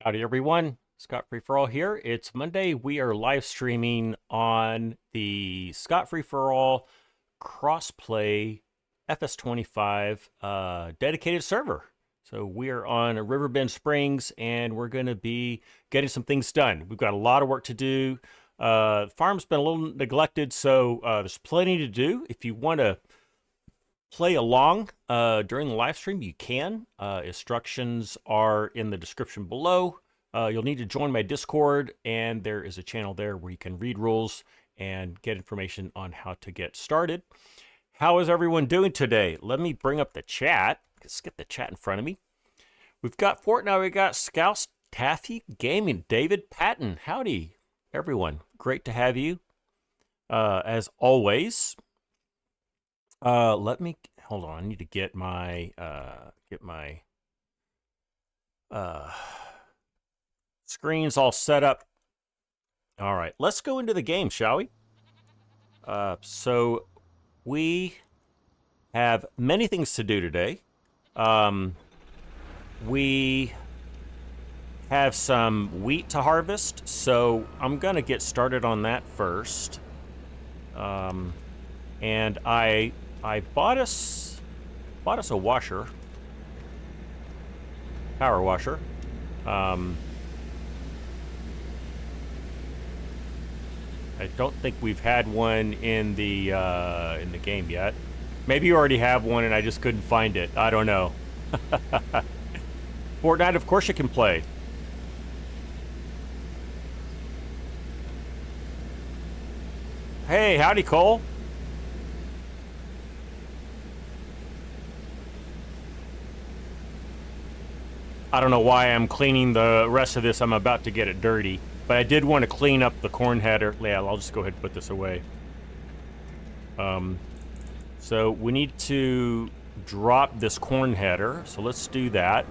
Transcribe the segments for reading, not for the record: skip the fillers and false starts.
Howdy everyone, scottfreeforall here. It's Monday. We are live streaming on the scottfreeforall Crossplay FS25 dedicated server. So we are on Riverbend Springs and we're going to be getting some things done. We've got a lot of work to do. The farm's been a little neglected, so there's plenty to do. If you want to play along during the live stream, you can. Instructions are in the description below. You'll need to join my Discord, and there is a channel there where you can read rules and get information on how to get started. How is everyone doing today? Let me bring up the chat. Let's get the chat in front of me. We've got Fortnite, we got Scouts, Taffy Gaming, David Patton. Howdy, everyone. Great to have you. As always, let me hold on. I need to get my screens all set up. All right, let's go into the game, shall we? So we have many things to do today. We have some wheat to harvest, so I'm gonna get started on that first. And I bought us a washer, power washer. I don't think we've had one in the game yet. Maybe you already have one and I just couldn't find it. I don't know. Fortnite, of course you can play. Hey, howdy, Cole. I don't know why I'm cleaning the rest of this. I'm about to get it dirty. But I did want to clean up the corn header. Yeah, I'll just go ahead and put this away. So we need to drop this corn header. So let's do that.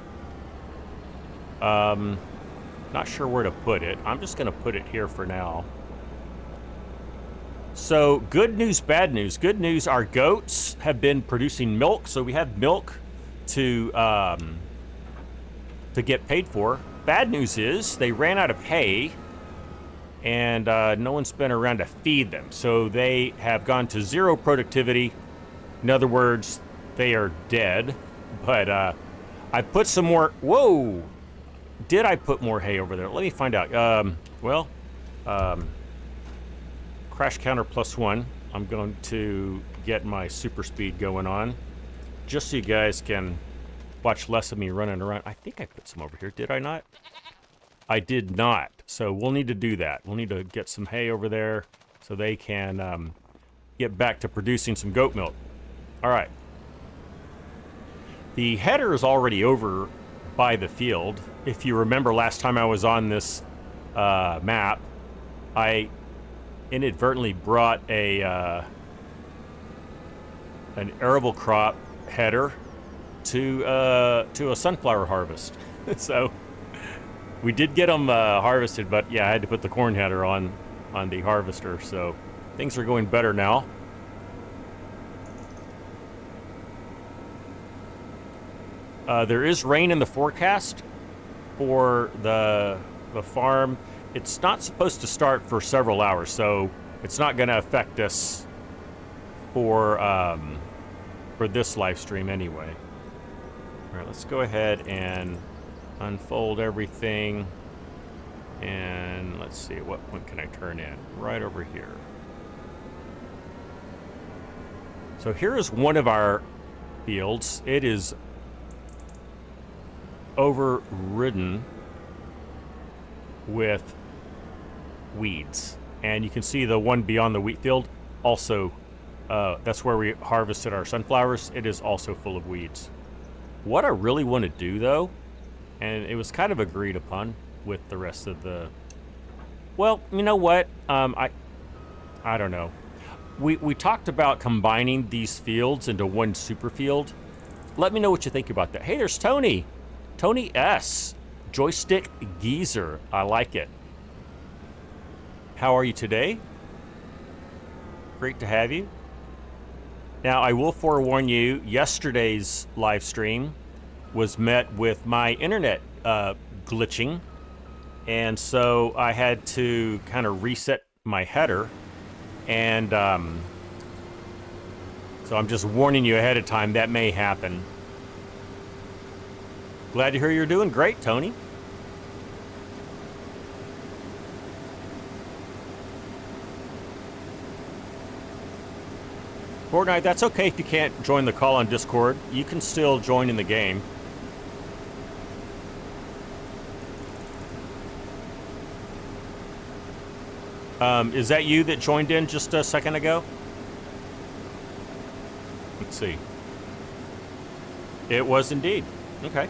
Not sure where to put it. I'm just going to put it here for now. So good news, bad news. Good news, our goats have been producing milk. So we have milk to get paid for. Bad news is they ran out of hay and no one's been around to feed them. So they have gone to zero productivity. In other words, they are dead. But I put some more. Whoa! Did I put more hay over there? Let me find out. Crash counter +1. I'm going to get my super speed going on just so you guys can watch less of me running around. I think I put some over here. Did I not? I did not. So we'll need to do that. We'll need to get some hay over there so they can get back to producing some goat milk. All right. The header is already over by the field. If you remember last time I was on this map, I inadvertently brought an arable crop header to a sunflower harvest. So we did get them harvested, but yeah, I had to put the corn header on the harvester. So things are going better now. There is rain in the forecast for the farm. It's not supposed to start for several hours, so it's not going to affect us for this live stream anyway. All right, let's go ahead and unfold everything. And let's see, at what point can I turn in? Right over here. So here is one of our fields. It is overridden with weeds. And you can see the one beyond the wheat field also, that's where we harvested our sunflowers. It is also full of weeds. What I really want to do though, and it was kind of agreed upon with the rest of the, well, you know what, I don't know. We talked about combining these fields into one super field. Let me know what you think about that. Hey, there's Tony. Tony S. Joystick Geezer. I like it. How are you today? Great to have you. Now, I will forewarn you, yesterday's live stream was met with my internet glitching. and so I had to kind of reset my header, and so I'm just warning you ahead of time that may happen. Glad to hear you're doing great, Tony. Fortnite, that's okay if you can't join the call on Discord. You can still join in the game. Is that you that joined in just a second ago? Let's see. It was indeed. Okay.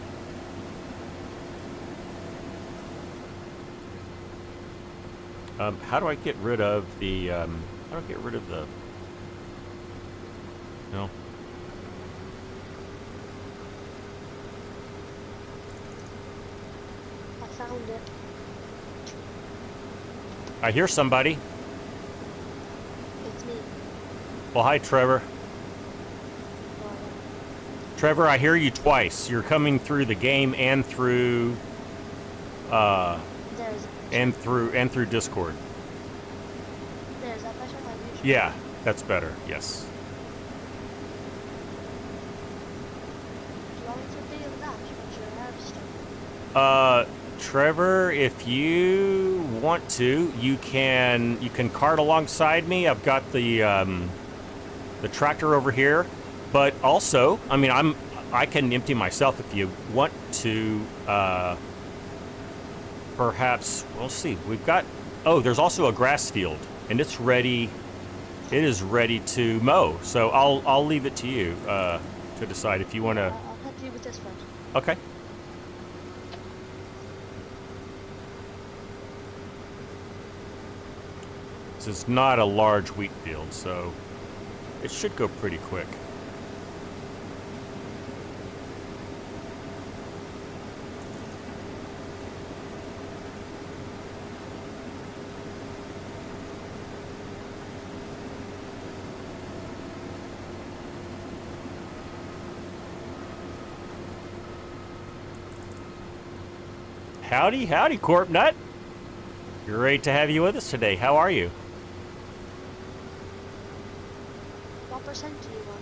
How do I get rid of the, how do I get rid of the, no. I found it. I hear somebody. It's me. Well, hi, Trevor. Trevor, I hear you twice. You're coming through the game and through, and through Discord. There's that better than usual. Yeah, that's better. Yes. Do you want me to deal with that? What's your harvester? Trevor, if you want to, you can cart alongside me. I've got the tractor over here, but also, I mean, I can empty myself if you want to. Perhaps we'll see. We've got. Oh, there's also a grass field, and it's ready. It is ready to mow. So I'll leave it to you to decide if you want to. I'll help you with this first. Okay. This is not a large wheat field, so it should go pretty quick. Howdy, howdy, Corp Nut. Great to have you with us today. How are you? What percent do you want?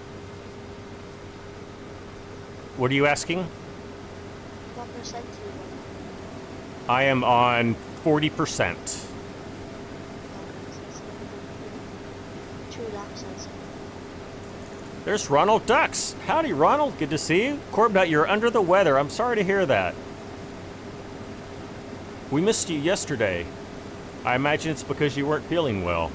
What are you asking? What percent do you want? I am on 40%. Okay, so it's gonna be 2 laps, I'd say. There's Ronald Ducks. Howdy, Ronald. Good to see you. Corp Nut, you're under the weather. I'm sorry to hear that. We missed you yesterday. I imagine it's because you weren't feeling well.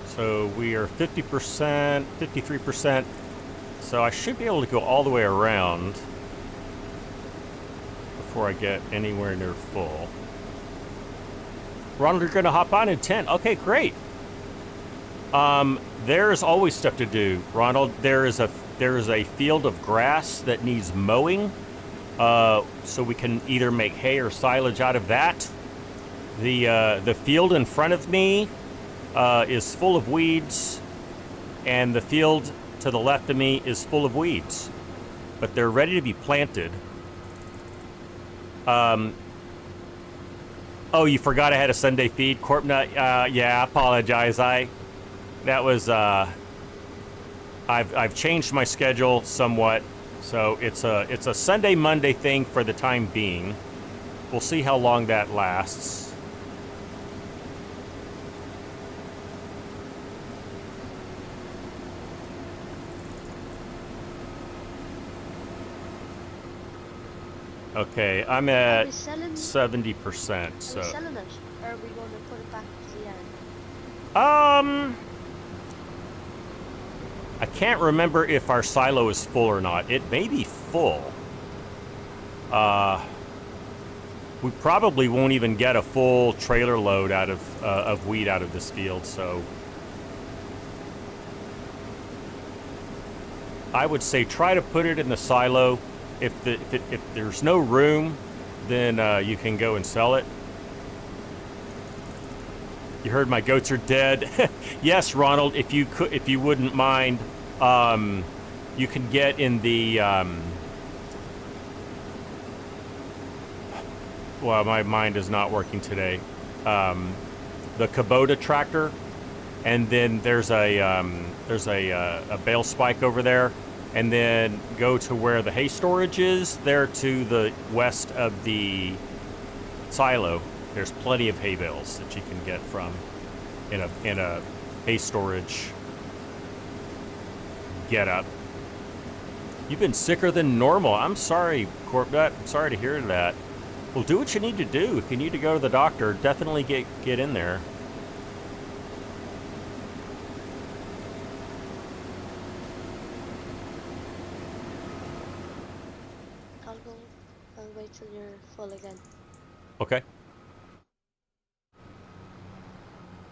So we are 50%, 53%. So I should be able to go all the way around before I get anywhere near full. Ronald, you're going to hop on in 10. Okay, great. There's always stuff to do, Ronald. There is a field of grass that needs mowing, so we can either make hay or silage out of that. The field in front of me is full of weeds, and the field to the left of me is full of weeds, but they're ready to be planted. Oh, you forgot I had a Sunday feed, Corp Nut. Yeah, I apologize. I've changed my schedule somewhat, so it's a Sunday Monday thing for the time being. We'll see how long that lasts. Okay, I'm at 70%. So. Are we selling it, or are we going to put it back to the end? I can't remember if our silo is full or not. It may be full. We probably won't even get a full trailer load out of wheat out of this field, so. I would say try to put it in the silo. If there's no room, then you can go and sell it. You heard my goats are dead. Yes, Ronald, if you wouldn't mind, you can get in the well, my mind is not working today. The Kubota tractor, and then there's a bale spike over there, and then go to where the hay storage is. There to the west of the silo, there's plenty of hay bales that you can get from in a hay storage get up. You've been sicker than normal. I'm sorry, Corpnut. I'm sorry to hear that. Well, do what you need to do. If you need to go to the doctor, definitely get in there. I'll wait till you're full again. Okay.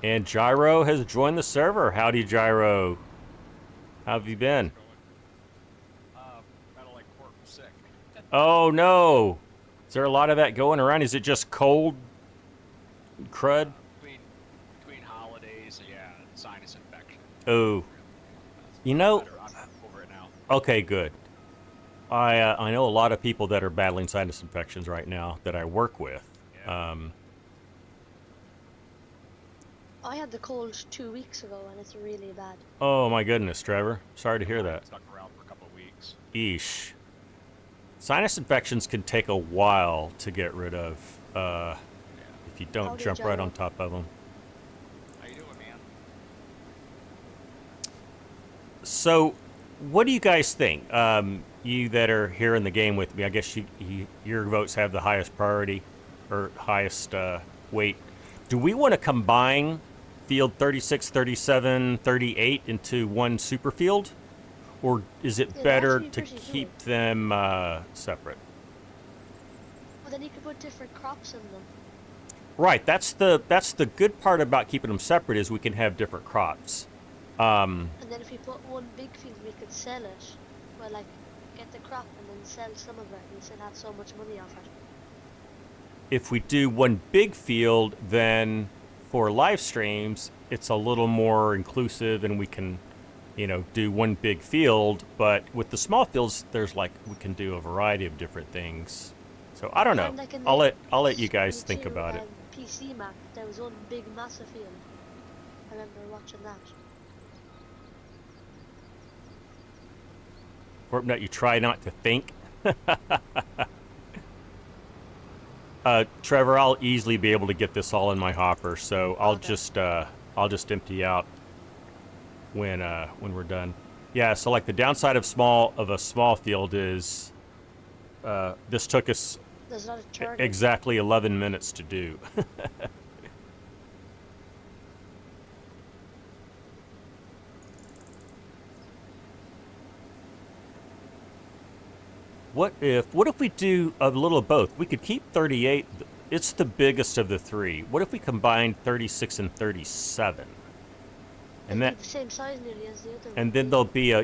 And Gyro has joined the server. Howdy, Gyro. How have you been? Kinda like Corp, sick. Oh, no. Is there a lot of that going around? Is it just cold crud? Between holidays, yeah, sinus infection. Oh. You know, I'm over it now. okay, good. I know a lot of people that are battling sinus infections right now that I work with. Yeah. I had the cold 2 weeks ago, and it's really bad. Oh my goodness, Trevor. Sorry to hear that. Stuck around for a couple of weeks. Eesh. Sinus infections can take a while to get rid of if you don't Howdy, jump right Gyro. on top of them. How you doing, man? So, what do you guys think? You that are here in the game with me, I guess your votes have the highest priority or highest weight. Do we want to combine field 36, 37, 38 into one super field? Or is it It'd better actually be to pretty keep cool. them separate? Well, then you could put different crops in them. Right, that's the good part about keeping them separate is we can have different crops. And then if we put one big field, we could sell it. Well, like, get the crop and then sell some of it and still have so much money off it. If we do one big field, then for live streams, it's a little more inclusive and we can, do one big field. But with the small fields, there's we can do a variety of different things. So I don't know. And like in I'll the let you guys think PS2, about it. PC map, there was one big massive field. I remember watching that. Corpnut, you try not to think. Trevor, I'll easily be able to get this all in my hopper, so I'll just empty out when we're done. Yeah, so like the downside of a small field is this took us There's not a turn. exactly 11 minutes to do. What if we do a little of both? We could keep 38. It's the biggest of the three. What if we combine 36 and 37? And It'd be the same size nearly as the other one. and then there'll be a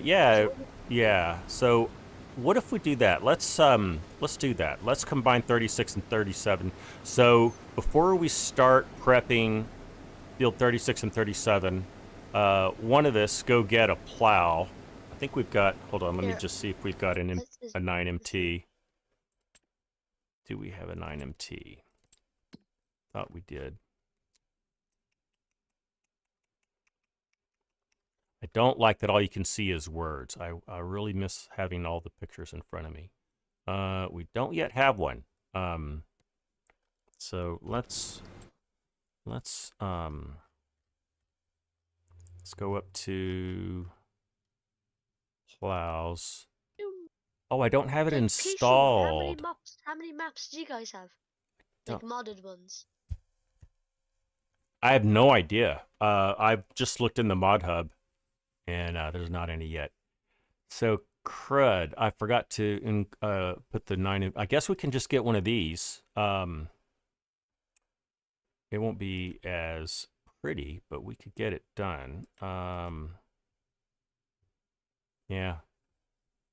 yeah. So what if we do that? Let's do that. Let's combine 36 and 37. So before we start prepping field 36 and 37, one of us go get a plow. I think we've got, hold on, let me Here. just see if we've got a Is- 9MT. Do we have a 9MT? Thought we did. I don't like that all you can see is words. I really miss having all the pictures in front of me. We don't yet have one. So let's go up to plows. Oh, I don't have it Like, PC, installed. How many maps do you guys have? Like modded ones. I have no idea. I've just looked in the mod hub, and there's not any yet. So crud, I forgot to put the 9. I guess we can just get one of these. It won't be as pretty, but we could get it done. Yeah.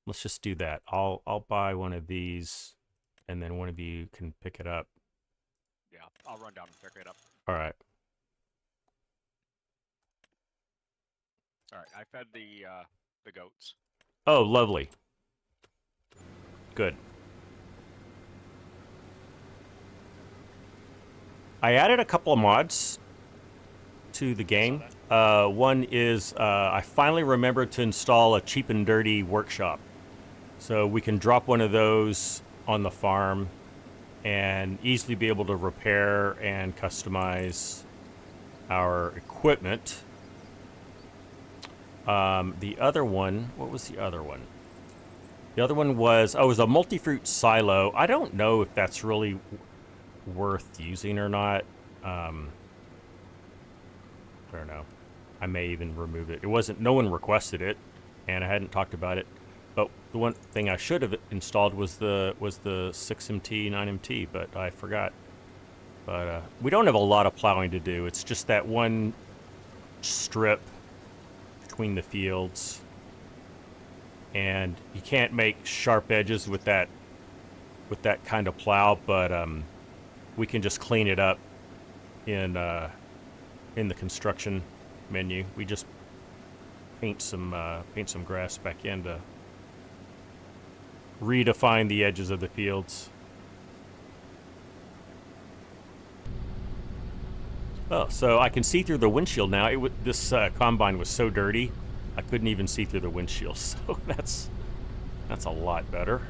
Let's just do that. I'll buy one of these, and then one of you can pick it up. Yeah, I'll run down and pick it up. All right. All right, I fed the goats. Oh, lovely. Good. I added a couple of mods to the game. One is I finally remembered to install a cheap and dirty workshop. So we can drop one of those on the farm and easily be able to repair and customize our equipment. The other one, what was the other one? The other one was, it was a multi-fruit silo. I don't know if that's really worth using or not. I don't know. I may even remove it. It wasn't, no one requested it, and I hadn't talked about it. But the one thing I should have installed was the 6MT, 9MT, but I forgot. But we don't have a lot of plowing to do. It's just that one strip between the fields, and you can't make sharp edges with that kind of plow, but we can just clean it up in the construction menu. We just paint some grass back in to redefine the edges of the fields. Oh, so I can see through the windshield now. This combine was so dirty, I couldn't even see through the windshield. So that's a lot better.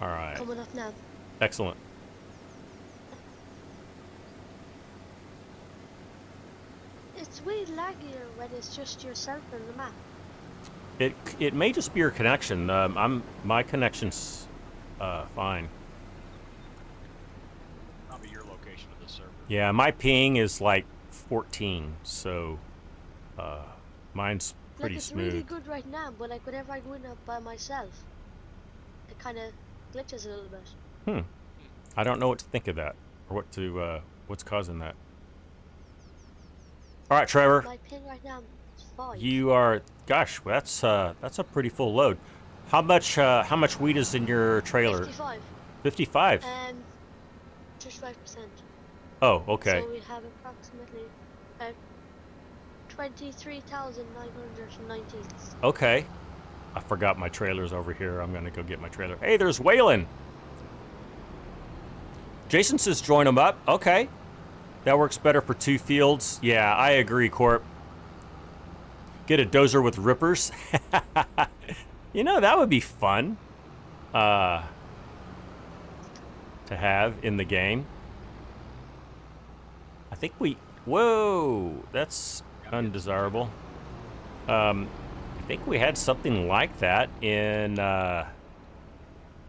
All right. Coming up now. Excellent. It's way laggier when it's just yourself in the map. It may just be your connection. My connection's fine. Probably your location of the server. Yeah, my ping is like 14, so mine's pretty it's smooth. really good right now, but like whenever I go in by myself, it kind of glitches a little bit. I don't know what to think of that, or what's causing that. All right, Trevor. My ping right now is 5. You are, gosh, that's a pretty full load. How much wheat is in your trailer? 55. 55. Just 5%. Oh, okay. So we have approximately 23,990. Okay. I forgot my trailer's over here. I'm gonna go get my trailer. Hey, there's Waylon. Jason says join them up. Okay. That works better for 2 fields. Yeah, I agree, Corp. Get a dozer with rippers. You know, that would be fun to have in the game. I think whoa, that's undesirable. I think we had something like that in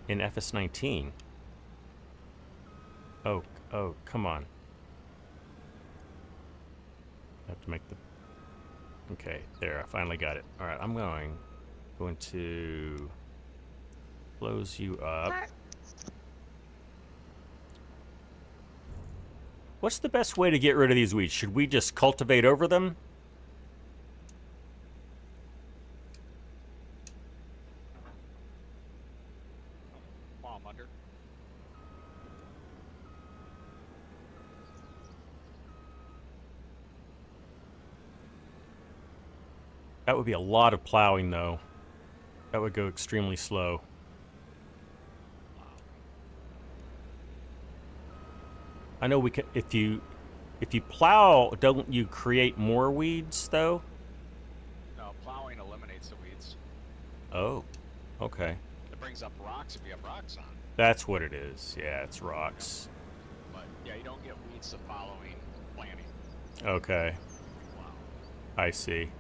FS19. Oh, come on. I have to make the... Okay, there, I finally got it. All right, I'm going to close you up. What's the best way to get rid of these weeds? Should we just cultivate over them? Palm under. That would be a lot of plowing, though. That would go extremely slow. I know we can. If you plow, don't you create more weeds, though? No, plowing eliminates the weeds. Oh, okay. It brings up rocks if you have rocks on. That's what it is. Yeah, it's rocks. But yeah, you don't get weeds the following planting. Okay, Wow. I see.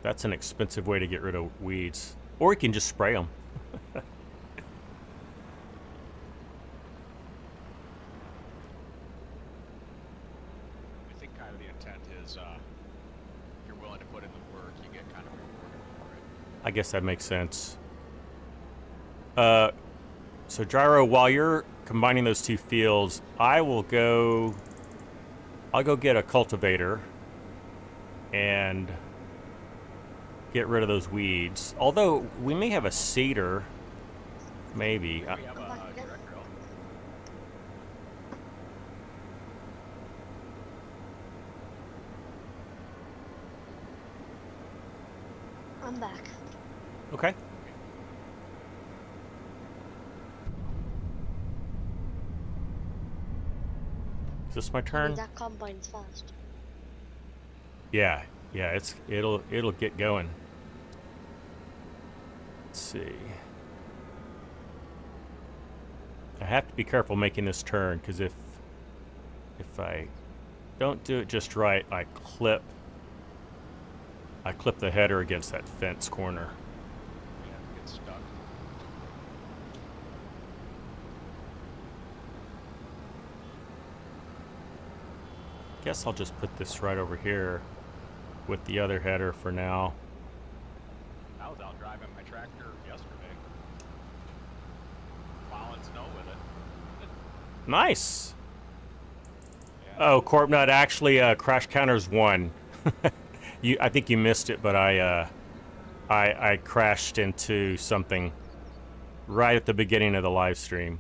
That's an expensive way to get rid of weeds. Or you can just spray them. I think kind of the intent is if you're willing to put in the work, you get kind of rewarded for it. I guess that makes sense. So Gyro, while you're combining those 2 fields, I'll go get a cultivator and get rid of those weeds. Although we may have a seeder, maybe. We have I'm a back again. direct drill. I'm back. Okay. Is this my I mean, turn? that combine's fast. Yeah, yeah. It'll get going. Let's see. I have to be careful making this turn because if I don't do it just right, I clip the header against that fence corner. Yeah, get stuck. Guess I'll just put this right over here with the other header for now. I was out driving my tractor yesterday. Plowing snow with it. Nice. Yeah. Oh, Corpnut, actually, crash counters 1. I think you missed it, but I crashed into something right at the beginning of the live stream.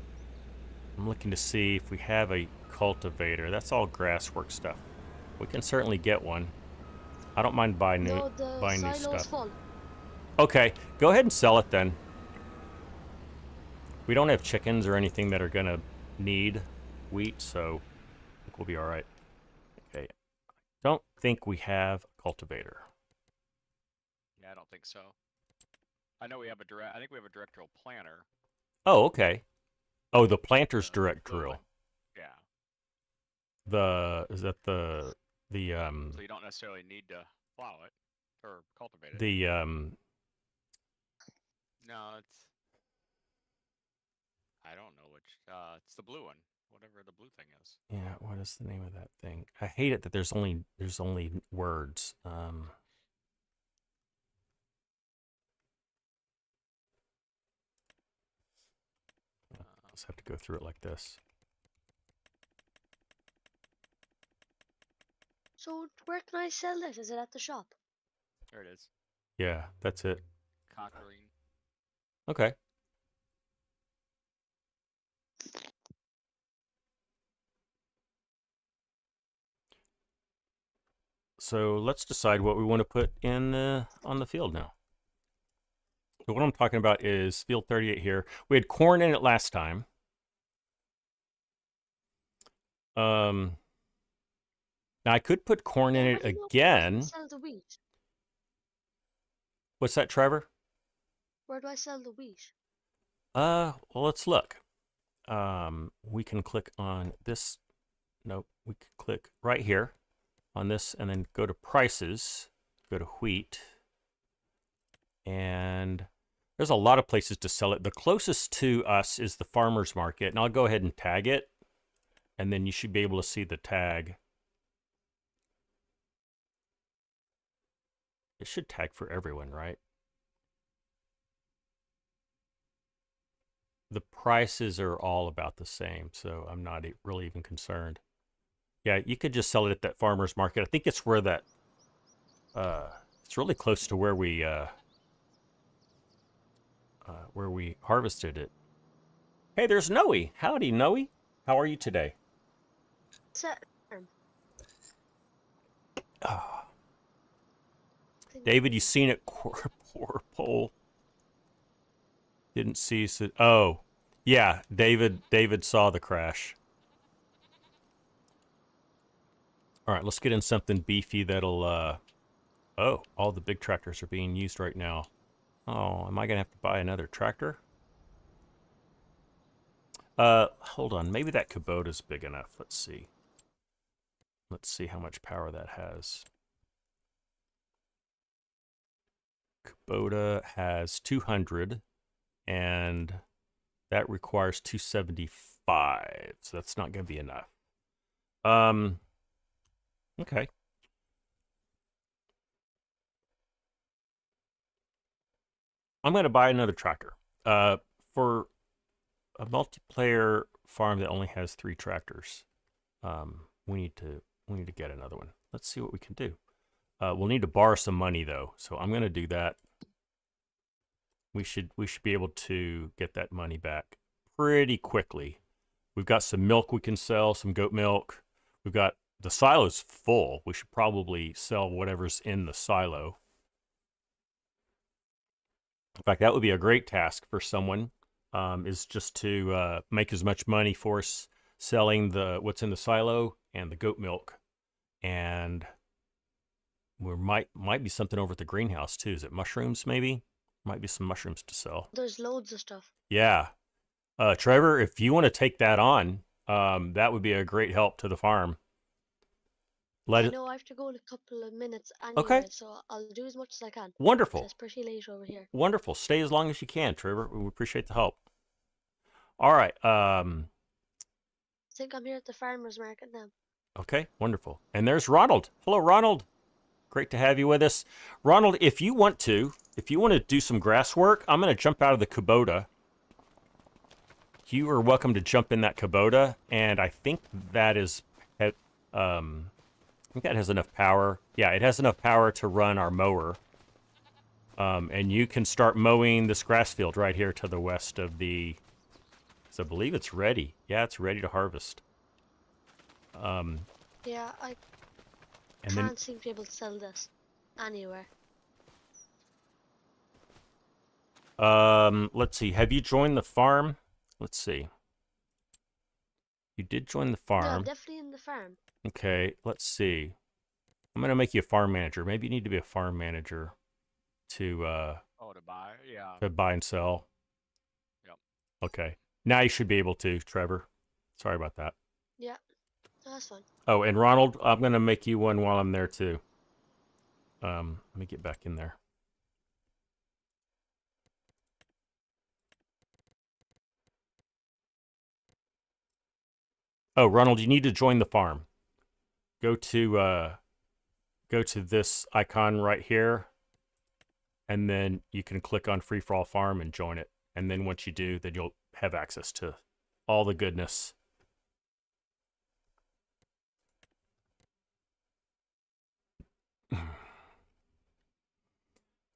I'm looking to see if we have a cultivator. That's all grasswork stuff. We can certainly get one. I don't mind buying new No, the new silo's stuff. full. Okay, go ahead and sell it then. We don't have chickens or anything that are gonna need wheat, so I think we'll be all right. Okay, don't think we have a cultivator. Yeah, I don't think so. I know we have a direct. I think we have a direct drill planter. Oh, okay. Oh, the planter's direct Blue drill. one. Yeah. Is that the So you don't necessarily need to plow it or cultivate it. No, it's. I don't know which. It's the blue one. Whatever the blue thing is. Yeah, what is the name of that thing? I hate it that there's only words. Just have to go through it like this. So where can I sell this? Is it at the shop? There it is. Yeah, that's it. Cockerine. Okay. So let's decide what we want to put in on the field now. So what I'm talking about is field 38 here. We had corn in it last time. Now I could put corn in it again. Sell the wheat. What's that, Trevor? Where do I sell the wheat? Well, let's look. We can click on this. Nope, we can click right here on this and then go to prices, go to wheat. And there's a lot of places to sell it. The closest to us is the farmer's market. And I'll go ahead and tag it. And then you should be able to see the tag. It should tag for everyone, right? The prices are all about the same, so I'm not really even concerned. Yeah, you could just sell it at that farmer's market. I think it's where that, it's really close to where we harvested it. Hey, there's Noe. Howdy, Noe. How are you today? Set. David, you seen it? Poor pole. Didn't see. So, oh, yeah. David saw the crash. All right, let's get in something beefy that'll. Oh, all the big tractors are being used right now. Oh, am I gonna have to buy another tractor? Hold on. Maybe that Kubota's big enough. Let's see. Let's see how much power that has. Kubota has 200, and that requires 275, so that's not going to be enough. Okay. I'm going to buy another tractor. For a multiplayer farm that only has 3 tractors, we need to get another one. Let's see what we can do. We'll need to borrow some money though, so I'm going to do that. We should be able to get that money back pretty quickly. We've got some milk we can sell, some goat milk. We've got the silo's full. We should probably sell whatever's in the silo. In fact, that would be a great task for someone, is just to make as much money for us selling what's in the silo and the goat milk. And we might be something over at the greenhouse too. Is it mushrooms maybe? Might be some mushrooms to sell. There's loads of stuff. Yeah. Trevor, if you want to take that on, that would be a great help to the farm. I know I have to go in a couple of minutes anyway, Okay. so I'll do as much as I can. Wonderful. It's pretty late over here. Wonderful. Stay as long as you can, Trevor. We appreciate the help. All right. I think I'm here at the farmer's market now. Okay, wonderful. And there's Ronald. Hello, Ronald. Great to have you with us. Ronald, if you want to do some grass work, I'm going to jump out of the Kubota. You are welcome to jump in that Kubota, and I think that is, I think that has enough power. Yeah, it has enough power to run our mower. And you can start mowing this grass field right here to the west of the, so I believe it's ready. Yeah, it's ready to harvest. Yeah, I can't seem to be able to sell this anywhere. Let's see. Have you joined the farm? Let's see. You did join the farm. Yeah, I'm definitely in the farm. Okay, let's see. I'm gonna make you a farm manager. Maybe you need to be a farm manager to to buy, yeah. to buy and sell. Yep. Okay. Now you should be able to, Trevor. Sorry about that. Yeah, that's fine. Oh, and Ronald, I'm gonna make you one while I'm there too. Let me get back in there. Oh, Ronald, you need to join the farm. Go to this icon right here, and then you can click on Free For All Farm and join it. And then once you do, then you'll have access to all the goodness.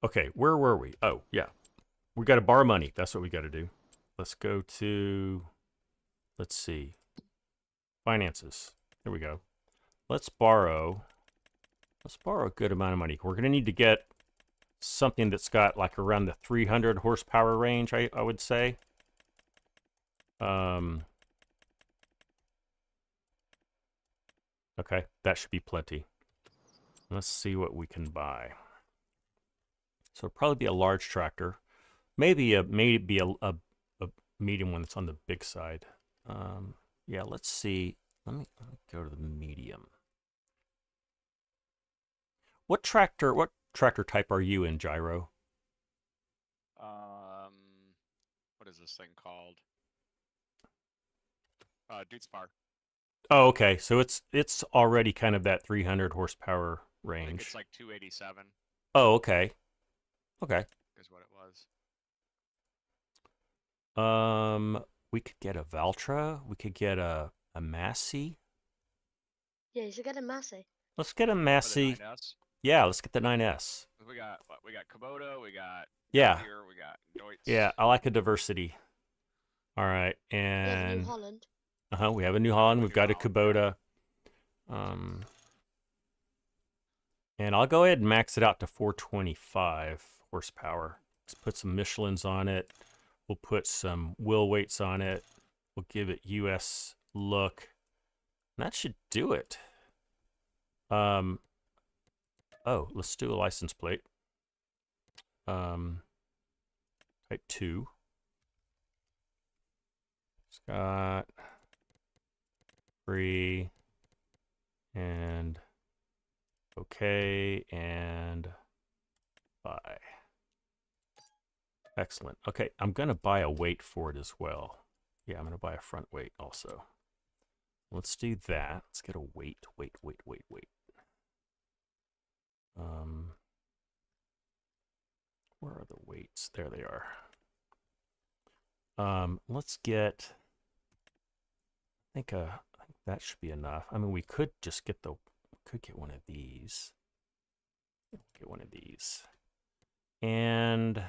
Okay, where were we? Oh, yeah. We got to borrow money. That's what we got to do. Let's go to, let's see. Finances. Here we go. Let's borrow a good amount of money. We're going to need to get something that's got like around the 300 horsepower range, I would say. Okay, that should be plenty. Let's see what we can buy. So it'll probably be a large tractor. Maybe a medium one that's on the big side. Yeah, let's see. Let me go to the medium. What tractor type are you in, Gyro? What is this thing called? Dude's Far. Oh, okay. So it's already kind of that 300 horsepower range. I think it's like 287. Oh, okay. Okay. Is what it was. We could get a Valtra. We could get a Massey. Yeah, you should get a Massey. Let's get a Massey. Yeah, let's get the 9S. We got Kubota, we got yeah. Here, we got Deutz. Yeah, I like a diversity. All right, and we have a New Holland. We have a New Holland. We've got a Kubota. And I'll go ahead and max it out to 425 horsepower. Let's put some Michelins on it. We'll put some wheel weights on it. We'll give it US look. And that should do it. Oh, let's do a license plate. Type 2. Scott. Free. And okay, and buy. Excellent. Okay, I'm going to buy a weight for it as well. Yeah, I'm going to buy a front weight also. Let's do that. Let's get a weight. Where are the weights? There they are. Let's get, I think that should be enough. I mean, we could just get could get one of these. Get one of these. And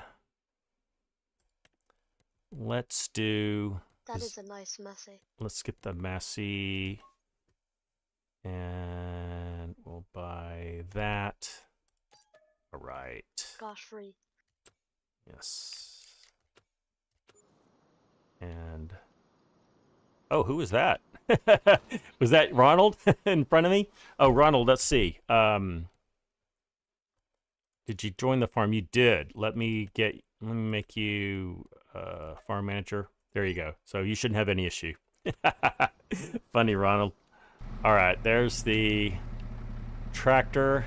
let's do... That is a nice Massey. Let's get the Massey. And we'll buy that. All right. Gosh, free. Yes. And... Oh, who was that? Was that Ronald in front of me? Oh, Ronald, let's see. Did you join the farm? You did. Let me make you farm manager. There you go. So you shouldn't have any issue. Funny, Ronald. All right, there's the tractor,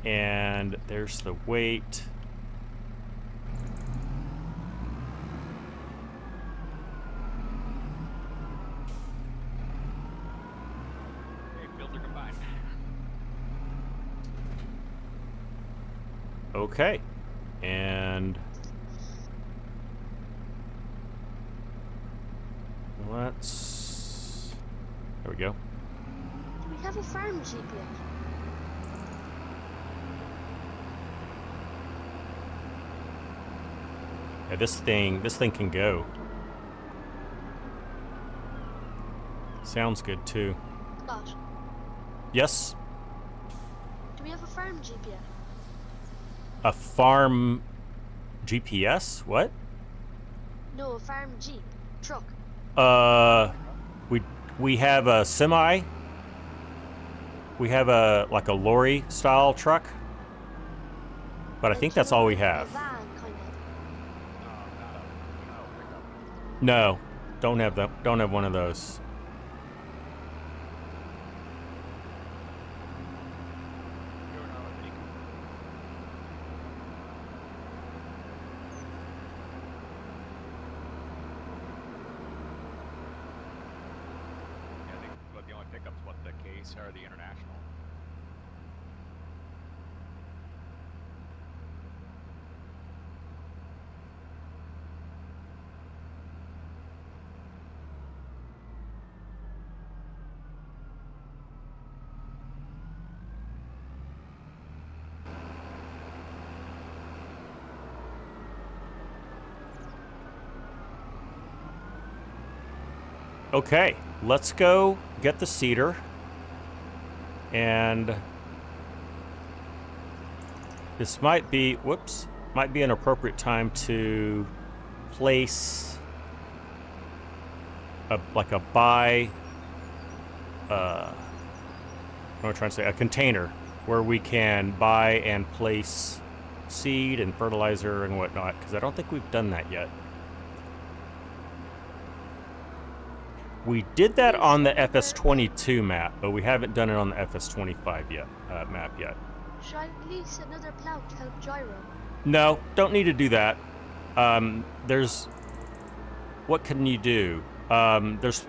and there's the weight. Okay, and let's, there we go. Do we have a farm jeep yet? Yeah, this thing can go. Sounds good too. Scott, Yes, do we have a farm jeep yet? a farm GPS? What? No, a farm jeep. Truck. We have a semi. We have a like a lorry style truck. But I think that's all we have. A van, kind of. No, don't have that. Don't have one of those. Or the international. Okay, let's go get the cedar. And this might be, might be an appropriate time to place like a buy, what am I trying to say? A container where we can buy and place seed and fertilizer and whatnot, because I don't think we've done that yet. We did that on the FS22 map, but we haven't done it on the FS25 yet, map yet. Should I lease another plow to help gyro? No, don't need to do that. There's... What can you do? There's...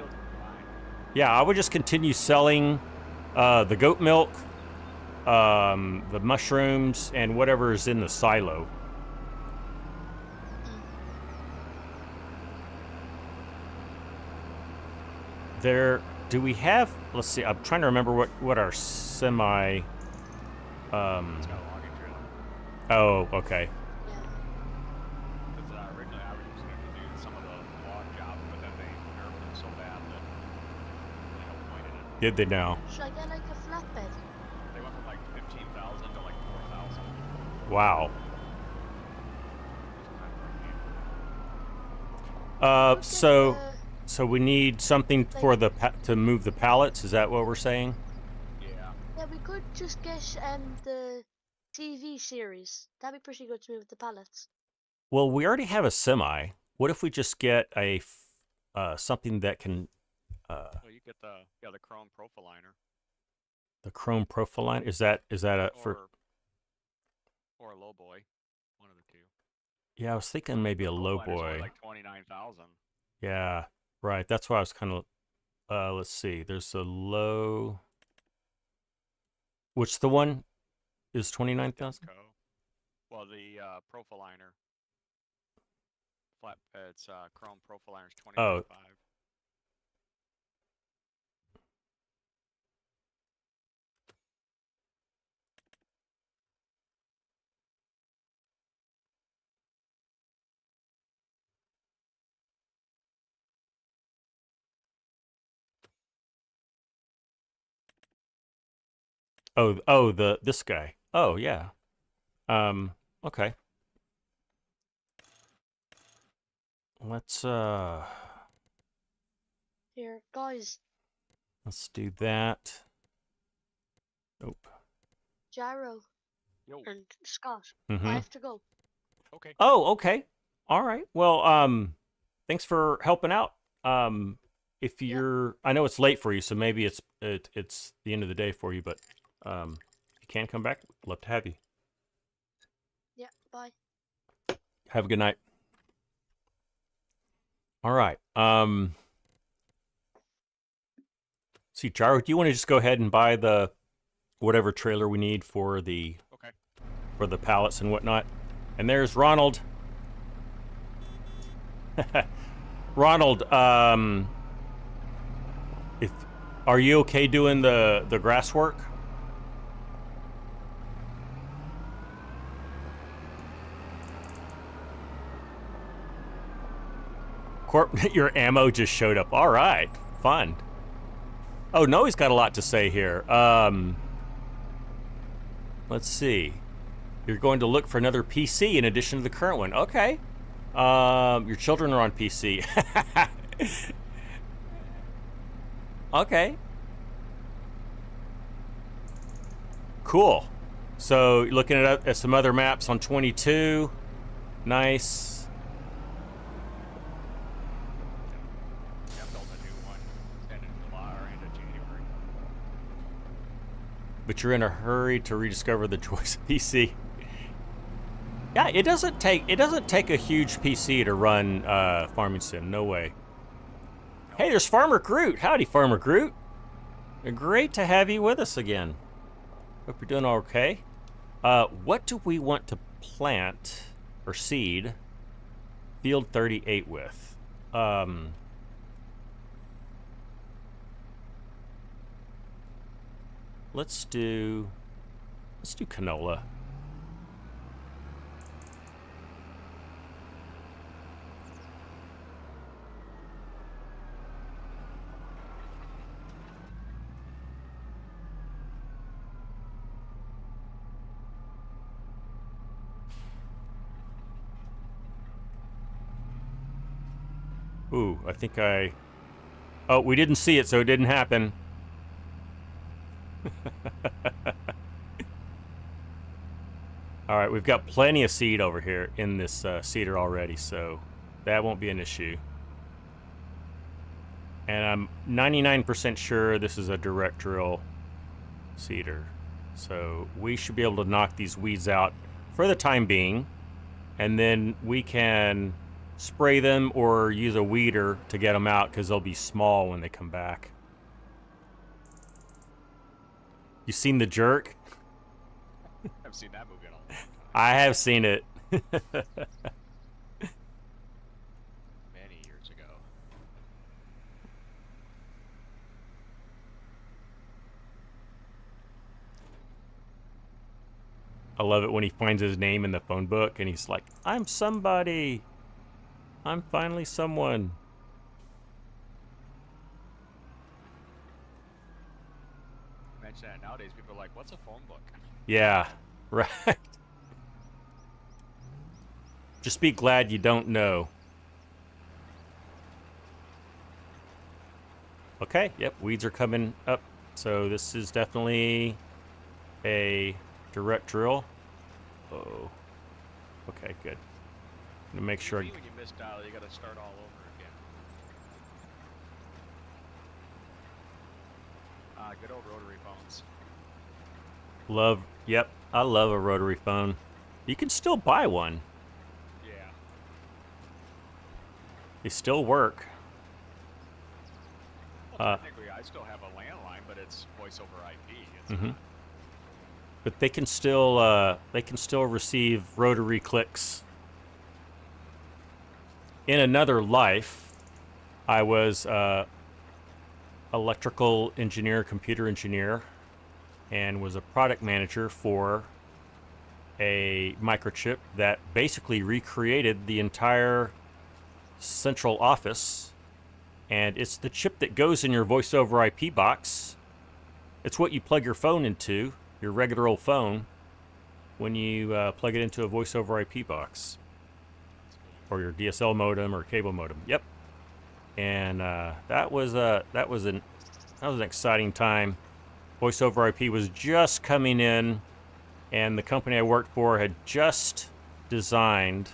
Yeah, I would just continue selling the goat milk, the mushrooms, and whatever is in the silo. There, do we have, let's see, I'm trying to remember what our semi, It's got a logging trailer. oh, okay. Yeah. Because originally I was just going to do some of the log jobs, but then they nerfed them so bad that they avoided it. Did they now? Should I get like a flatbed? They went from like 15,000 to like 4,000. Wow. Let's get So we need something for the to move the pallets. Is that what we're saying? Yeah. Yeah, we could just get the TV series. That'd be pretty good to move the pallets. Well, we already have a semi. What if we just get a something that can Well, you get the chrome profiliner. the chrome profile? Is that a for? Or a low boy, one of the two. Yeah, I was thinking maybe a low Profiliner's only boy. like 29,000. Yeah, right. That's why I was kind of. Let's see. There's a low. Which the one is 29,000? Well, the profiliner. It's chrome profiliner's 25.5. Oh. Oh, this guy. Oh, yeah. Okay. Let's Here, guys. let's do that. Nope. Jarrow Yo. and Scott. Mm-hmm. I have to go. Okay. Oh, okay. All right. Well, thanks for helping out. If you're, I know it's late for you, so maybe it's the end of the day for you, but if you can come back, love to have you. Yeah, bye. Have a good night. All right. See, Gyro, do you want to just go ahead and buy the whatever trailer we need for the Okay. for the pallets and whatnot? And there's Ronald. Ronald, if are you okay doing the grass work? Your ammo just showed up. All right, fun. Oh, Noe's got a lot to say here. Let's see. You're going to look for another PC in addition to the current one. Okay. Your children are on PC. Okay. Cool. So you're looking at some other maps on 22. Nice. Yeah, built a new one end of July or end of January. But you're in a hurry to rediscover the joys of PC. Yeah, it doesn't take a huge PC to run Farming Sim. No way. Hey, there's Farmer Groot. Howdy, Farmer Groot. Great to have you with us again. Hope you're doing okay. What do we want to plant or seed field 38 with? Let's do canola. Ooh, I think I... Oh, we didn't see it, so it didn't happen. All right, we've got plenty of seed over here in this seeder already, so that won't be an issue. And I'm 99% sure this is a direct drill seeder. So we should be able to knock these weeds out for the time being, and then we can spray them or use a weeder to get them out because they'll be small when they come back. You seen The Jerk? I've seen that movie in a long time. I have seen it. Many years ago. I love it when he finds his name in the phone book and he's like, I'm somebody. I'm finally someone. Mention that nowadays, people are like, what's a phone book? Yeah, right. Just be glad you don't know. Okay, yep, weeds are coming up. So this is definitely a direct drill. Oh, okay, good. I'm gonna make sure. When you misdial, you gotta start all over again. Good old rotary phones. Yep, I love a rotary phone. You can still buy one. Yeah. They still work. Well, technically, I still have a landline, but it's voice over IP. It's not. But they can still receive rotary clicks. In another life, I was electrical engineer, computer engineer, and was a product manager for a microchip that basically recreated the entire central office. And it's the chip that goes in your voice over IP box It's what you plug your phone into, your regular old phone, when you plug it into a voice over IP box, or your DSL modem or cable modem. Yep. And that was an exciting time. Voice over IP was just coming in, and the company I worked for had just designed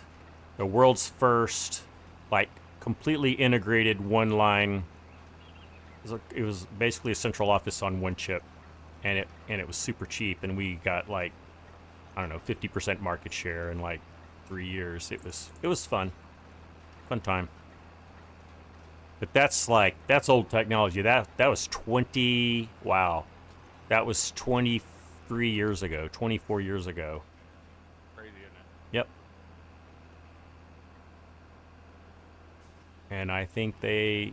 the world's first, like, completely integrated one-line. It was basically a central office on one chip, and it was super cheap, and we got, like, I don't know, 50% market share in like 3 years. It was fun time. But that's old technology. That was 23 years ago, 24 years ago. Crazy, isn't it? Yep. And I think they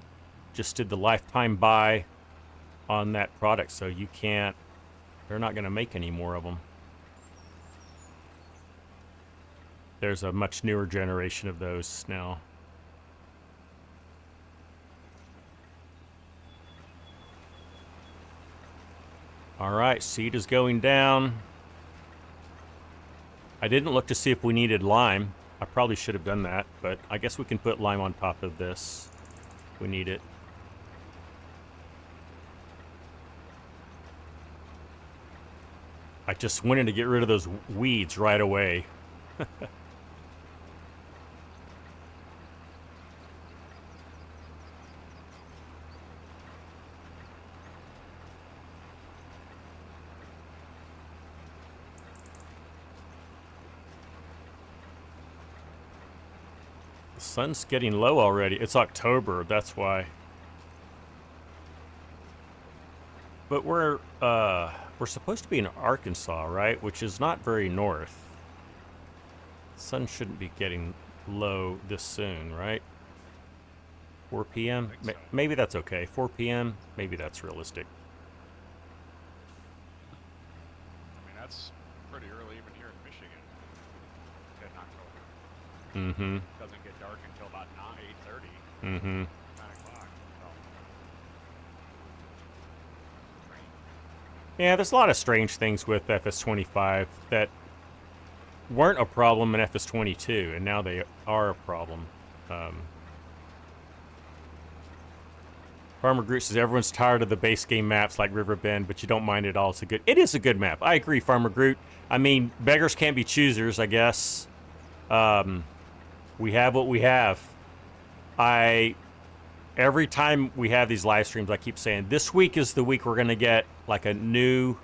just did the lifetime buy on that product, so they're not going to make any more of them. There's a much newer generation of those now. All right, seed is going down. I didn't look to see if we needed lime. I probably should have done that, but I guess we can put lime on top of this if we need it. I just wanted to get rid of those weeds right away. The sun's getting low already. It's October, that's why. But we're supposed to be in Arkansas, right? Which is not very north. Sun shouldn't be getting low this soon, right? 4 p.m. So. Maybe that's okay. 4 p.m. Maybe that's realistic. I mean, that's pretty early even here in Michigan. In October. Mm-hmm. It doesn't get dark until about 8:30. Mm-hmm. 9 o'clock. So. Yeah, there's a lot of strange things with FS25 that weren't a problem in FS22, and now they are a problem. Farmer Groot says everyone's tired of the base game maps like Riverbend, but you don't mind it all. It is a good map. I agree, Farmer Groot. I mean, beggars can't be choosers, I guess. We have what we have. Every time we have these live streams, I keep saying, this week is the week we're going to get like a new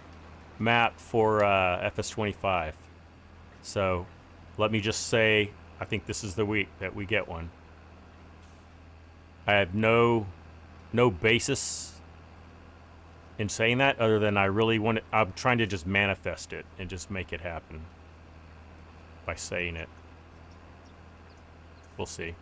map for FS25. So let me just say, I think this is the week that we get one. I have no basis in saying that other than I really want it. I'm trying to just manifest it and just make it happen by saying it. We'll see.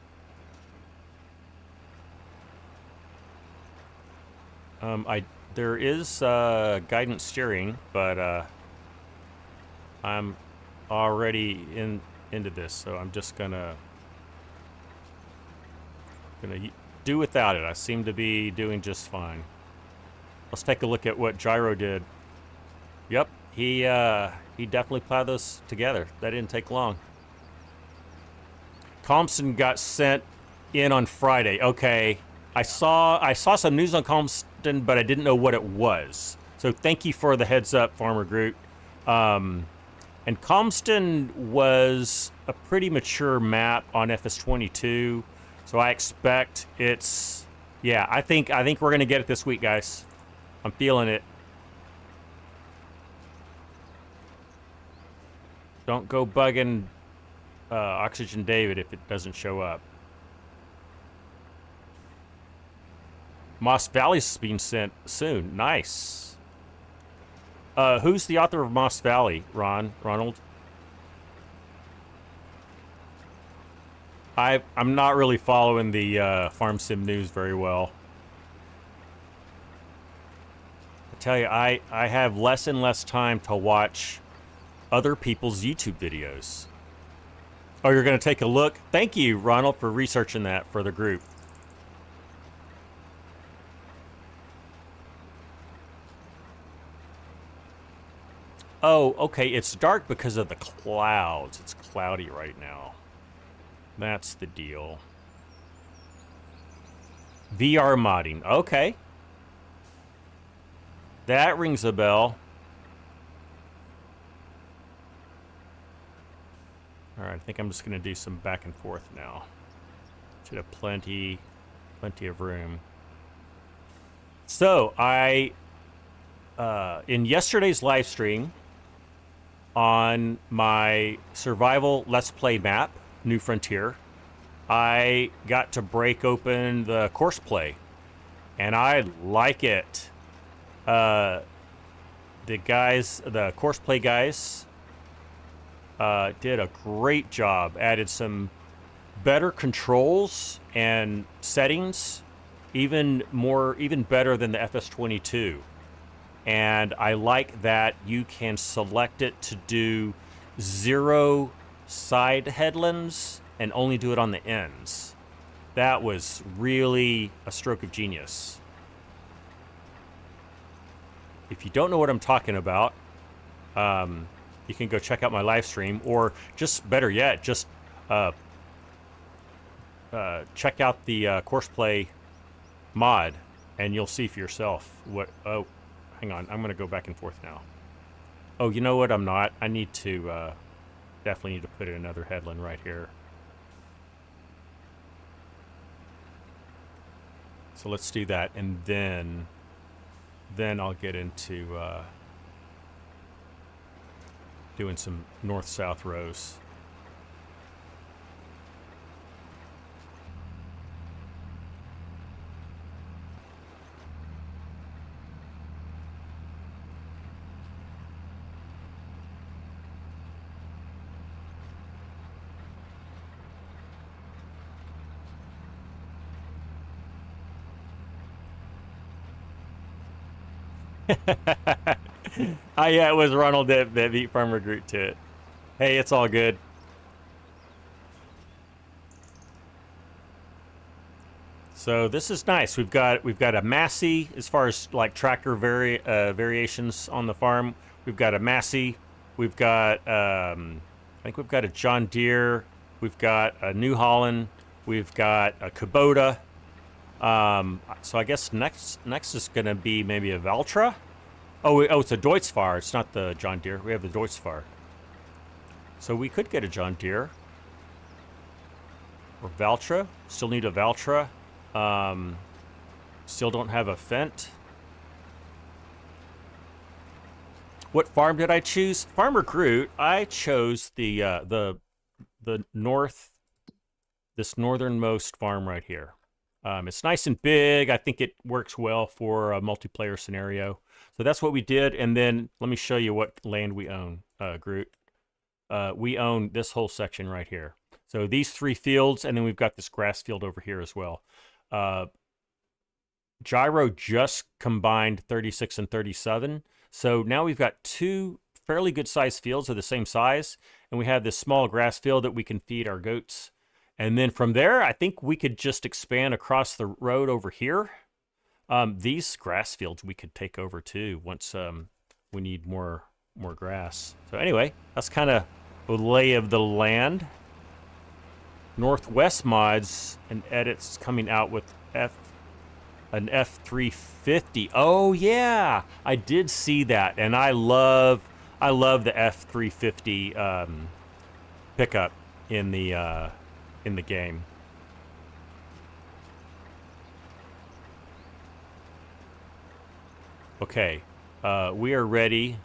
There is guidance steering, but I'm already into this, so I'm just gonna do without it. I seem to be doing just fine. Let's take a look at what Gyro did. Yep, he definitely plowed those together. That didn't take long. Compton got sent in on Friday. Okay, I saw some news on Compton, but I didn't know what it was. So thank you for the heads up, Farmer Groot. And Compton was a pretty mature map on FS22, so I expect it's, yeah, I think we're gonna get it this week, guys. I'm feeling it. Don't go bugging Oxygen David if it doesn't show up. Moss Valley's being sent soon. Nice. Who's the author of Moss Valley, Ronald? I'm not really following the Farm Sim news very well. I tell you, I have less and less time to watch other people's YouTube videos. Oh, you're going to take a look? Thank you, Ronald, for researching that for the group. Oh, okay, it's dark because of the clouds. It's cloudy right now. That's the deal. VR modding. Okay. That rings a bell. All right, I think I'm just going to do some back and forth now. Should have plenty of room. So, in yesterday's live stream on my survival Let's Play map, New Frontier, I got to break open the Crossplay, and I like it. The Crossplay guys, did a great job. Added some better controls and settings, even better than the FS25. And I like that you can select it to do 0 side headlands and only do it on the ends. That was really a stroke of genius. If you don't know what I'm talking about, you can go check out my live stream, or just better yet, just check out the Crossplay mod, and you'll see for yourself what. Oh, hang on, I'm going to go back and forth now. Oh, you know what? I'm not. I need to definitely need to put in another headland right here. So let's do that, and then I'll get into doing some north-south rows. Yeah, it was Ronald that beat Farmer Groot to it. Hey, it's all good. So this is nice. We've got a Massey as far as like tractor variations on the farm. We've got a Massey. We've got I think we've got a John Deere. We've got a New Holland. We've got a Kubota. So I guess next is gonna be maybe a Valtra. Oh, it's a Deutz-Fahr. It's not the John Deere. We have the Deutz-Fahr. So we could get a John Deere. Or Valtra. Still need a Valtra. Still don't have a Fendt. What farm did I choose? Farmer Groot. I chose the this northernmost farm right here. It's nice and big. I think it works well for a multiplayer scenario. So that's what we did. And then let me show you what land we own, Groot. We own this whole section right here. So these 3 fields, and then we've got this grass field over here as well. Gyro just combined 36 and 37. So now we've got 2 fairly good sized fields of the same size. And we have this small grass field that we can feed our goats. And then from there, I think we could just expand across the road over here. These grass fields we could take over too once we need more grass. So anyway, that's kind of the lay of the land. Northwest Mods and Edits coming out with an F350. Oh yeah, I did see that, and I love the F350 pickup in the game. Okay, we are ready.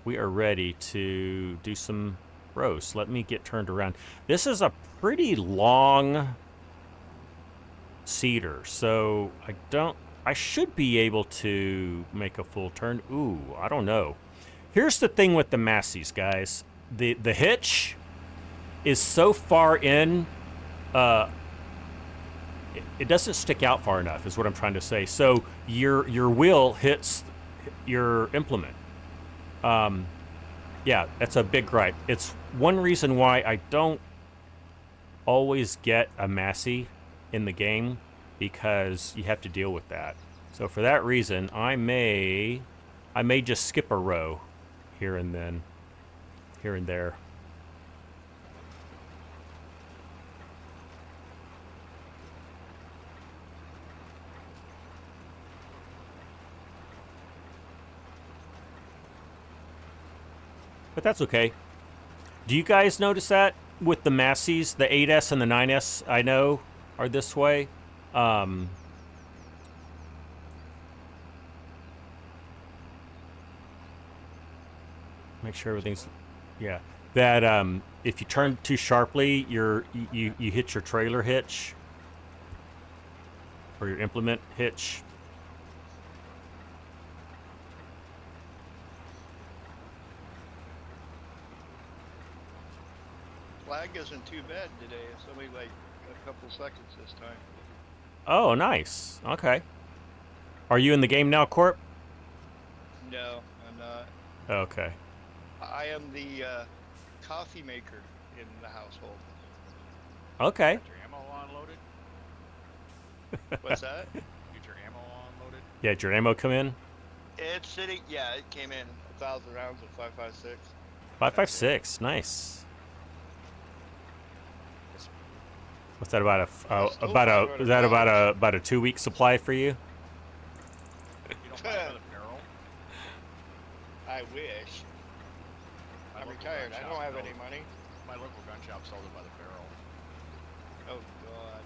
We are ready to do some rows. Let me get turned around. This is a pretty long cedar, so I should be able to make a full turn. Ooh, I don't know. Here's the thing with the Masseys, guys. The hitch is so far in, it doesn't stick out far enough, is what I'm trying to say. So your wheel hits your implement. Yeah, that's a big gripe. It's one reason why I don't always get a Massey in the game, because you have to deal with that. So for that reason, I may I may just skip a row here and then, here and there. But that's okay. Do you guys notice that with the Massies, the 8S and the 9S, I know, are this way? Make sure everything's, yeah. That if you turn too sharply, you hit your trailer hitch or your implement hitch. Lag isn't too bad today. It's only like a couple seconds this time. Oh, nice. Okay. Are you in the game now, Corp? No, I'm not. Okay. I am the coffee maker in the household. Okay. Get your ammo unloaded? What's that? Get your ammo unloaded? Yeah, did your ammo come in? It's sitting. Yeah, it came in 1,000 rounds of 5.56. 5.56. Nice. What's that about is that about a 2-week supply for you? You don't buy it by the barrel? I wish. My I'm local retired. gun I shop don't have sold- any money. My local gun shop sold it by the barrel. Oh God.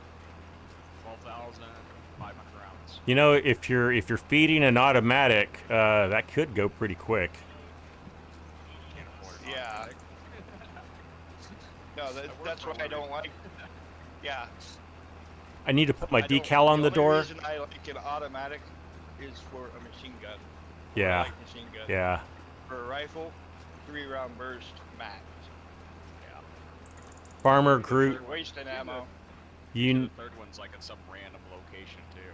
12,500 rounds. You know, if you're feeding an automatic, that could go pretty quick. Can't afford it. Yeah. automatic. No, that's why I don't like. Yeah. I need to put my I don't- decal on the only door. reason I like an automatic is for a machine gun. I Yeah. like machine gun. Yeah. For a rifle, 3-round burst max. Yeah. Farmer You're Groot, wasting ammo. you The third one's like in some random location too.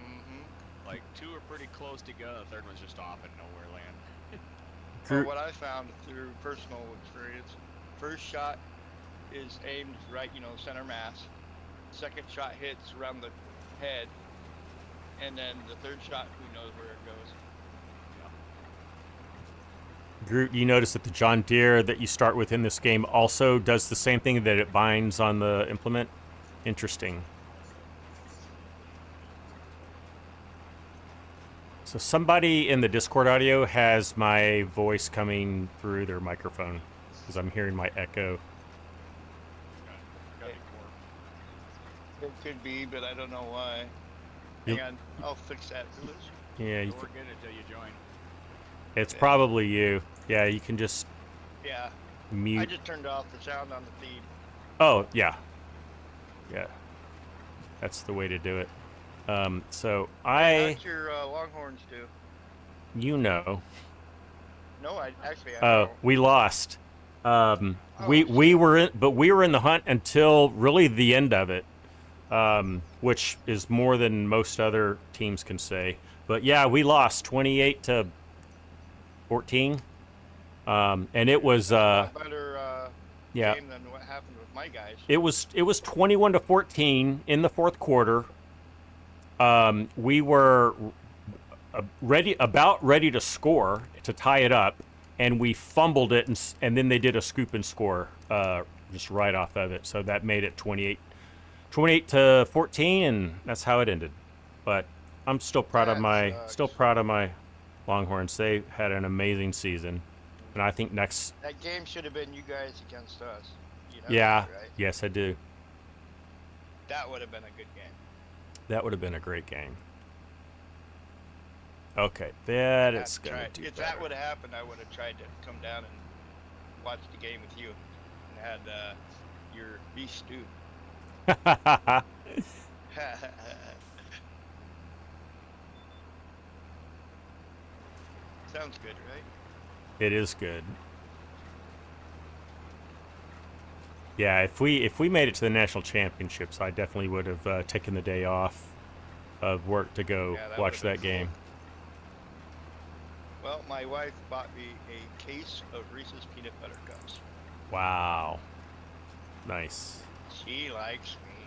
Mm-hmm. Like 2 are pretty close together. The third one's just off in nowhere land. Well, Groot. what I found through personal experience, first shot is aimed right, center mass. Second shot hits around the head, and then the third shot, who knows where it goes. Groot, you notice that the John Deere that you start with in this game also does the same thing that it binds on the implement. Interesting. So somebody in the Discord audio has my voice coming through their microphone because I'm hearing my echo. Gotta be core. It could be, but I don't know why. You- Hang on, I'll fix that. Yeah, you Don't forget it till you join. it's probably you. Yeah, you can just Yeah, I mute. just turned off the sound on the feed. Oh, yeah. Yeah. That's the way to do it. So How'd your Longhorns do? you know. No, I Oh, don't. we lost. We shit. were in the hunt until really the end of it, which is more than most other teams can say. But yeah, we lost 28-14, and it was A better yeah, game than what happened with my guys. it was 21-14 in the fourth quarter. We were about ready to score to tie it up, and we fumbled it, and then they did a scoop and score just right off of it. So that made it 28-14, and that's how it ended. But I'm still proud of That sucks. my Longhorns. They had an amazing season, and I think next, That game should have been you guys against us. You know yeah, that, right? yes, I do. That would have been a good game. That would have been a great game. Okay, that is I've gonna tried- do If better. that would have happened, I would have tried to come down and watch the game with you and had your beef stew. Sounds good, right? It is good. Yeah, if we made it to the national championships, I definitely would have taken the day off of work to go Yeah, that watch would've been that game. Well, my wife bought me a case of Reese's peanut butter cups. Wow, nice. She likes me.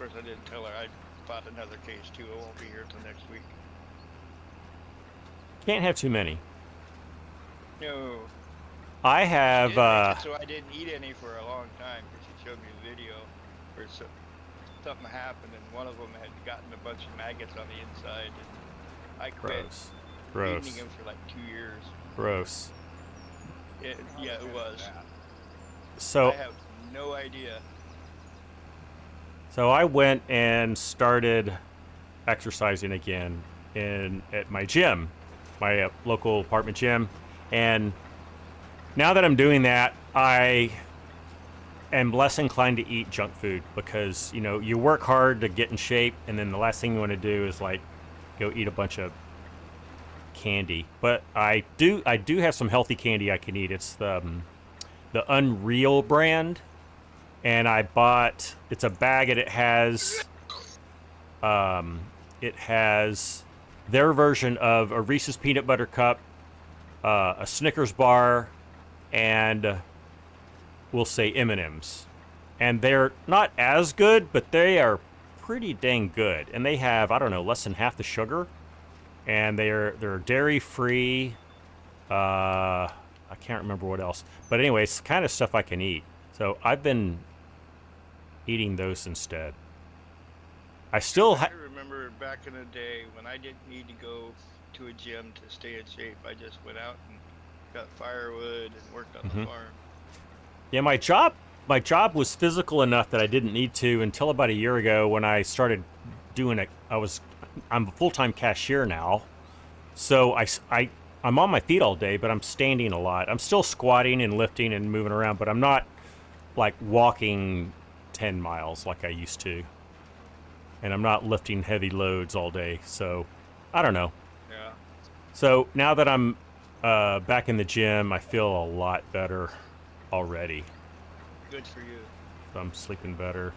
course, I didn't tell her I fought another case too. I won't be here till next week. Can't have too many. No. I She have, did make it so I didn't eat any for a long time because she showed me a video where something happened and one of them had gotten a bunch of maggots on the inside. And I quit gross. eating them for like 2 years. Gross. Yeah, it was. So I have no idea. So I went and started exercising again at my gym, my local apartment gym, and now that I'm doing that, I am less inclined to eat junk food because, you know, you work hard to get in shape, and then the last thing you want to do is like go eat a bunch of candy. But I do have some healthy candy I can eat. It's the Unreal brand, and I bought, it's a bag and it has their version of a Reese's peanut butter cup, a Snickers bar, and we'll say M&Ms. And they're not as good, but they are pretty dang good. And they have, I don't know, less than half the sugar. And they're dairy free. I can't remember what else. But anyway, it's kind of stuff I can eat. So I've been eating those instead. I remember back in the day when I didn't need to go to a gym to stay in shape. I just went out and got firewood and worked on the farm. Yeah, my job was physical enough that I didn't need to until about a year ago when I started doing it. I'm a full-time cashier now, so I'm on my feet all day, but I'm standing a lot. I'm still squatting and lifting and moving around, but I'm not like walking 10 miles like I used to. And I'm not lifting heavy loads all day, so I don't know. Yeah. So now that I'm back in the gym, I feel a lot better already. Good for you. I'm sleeping better.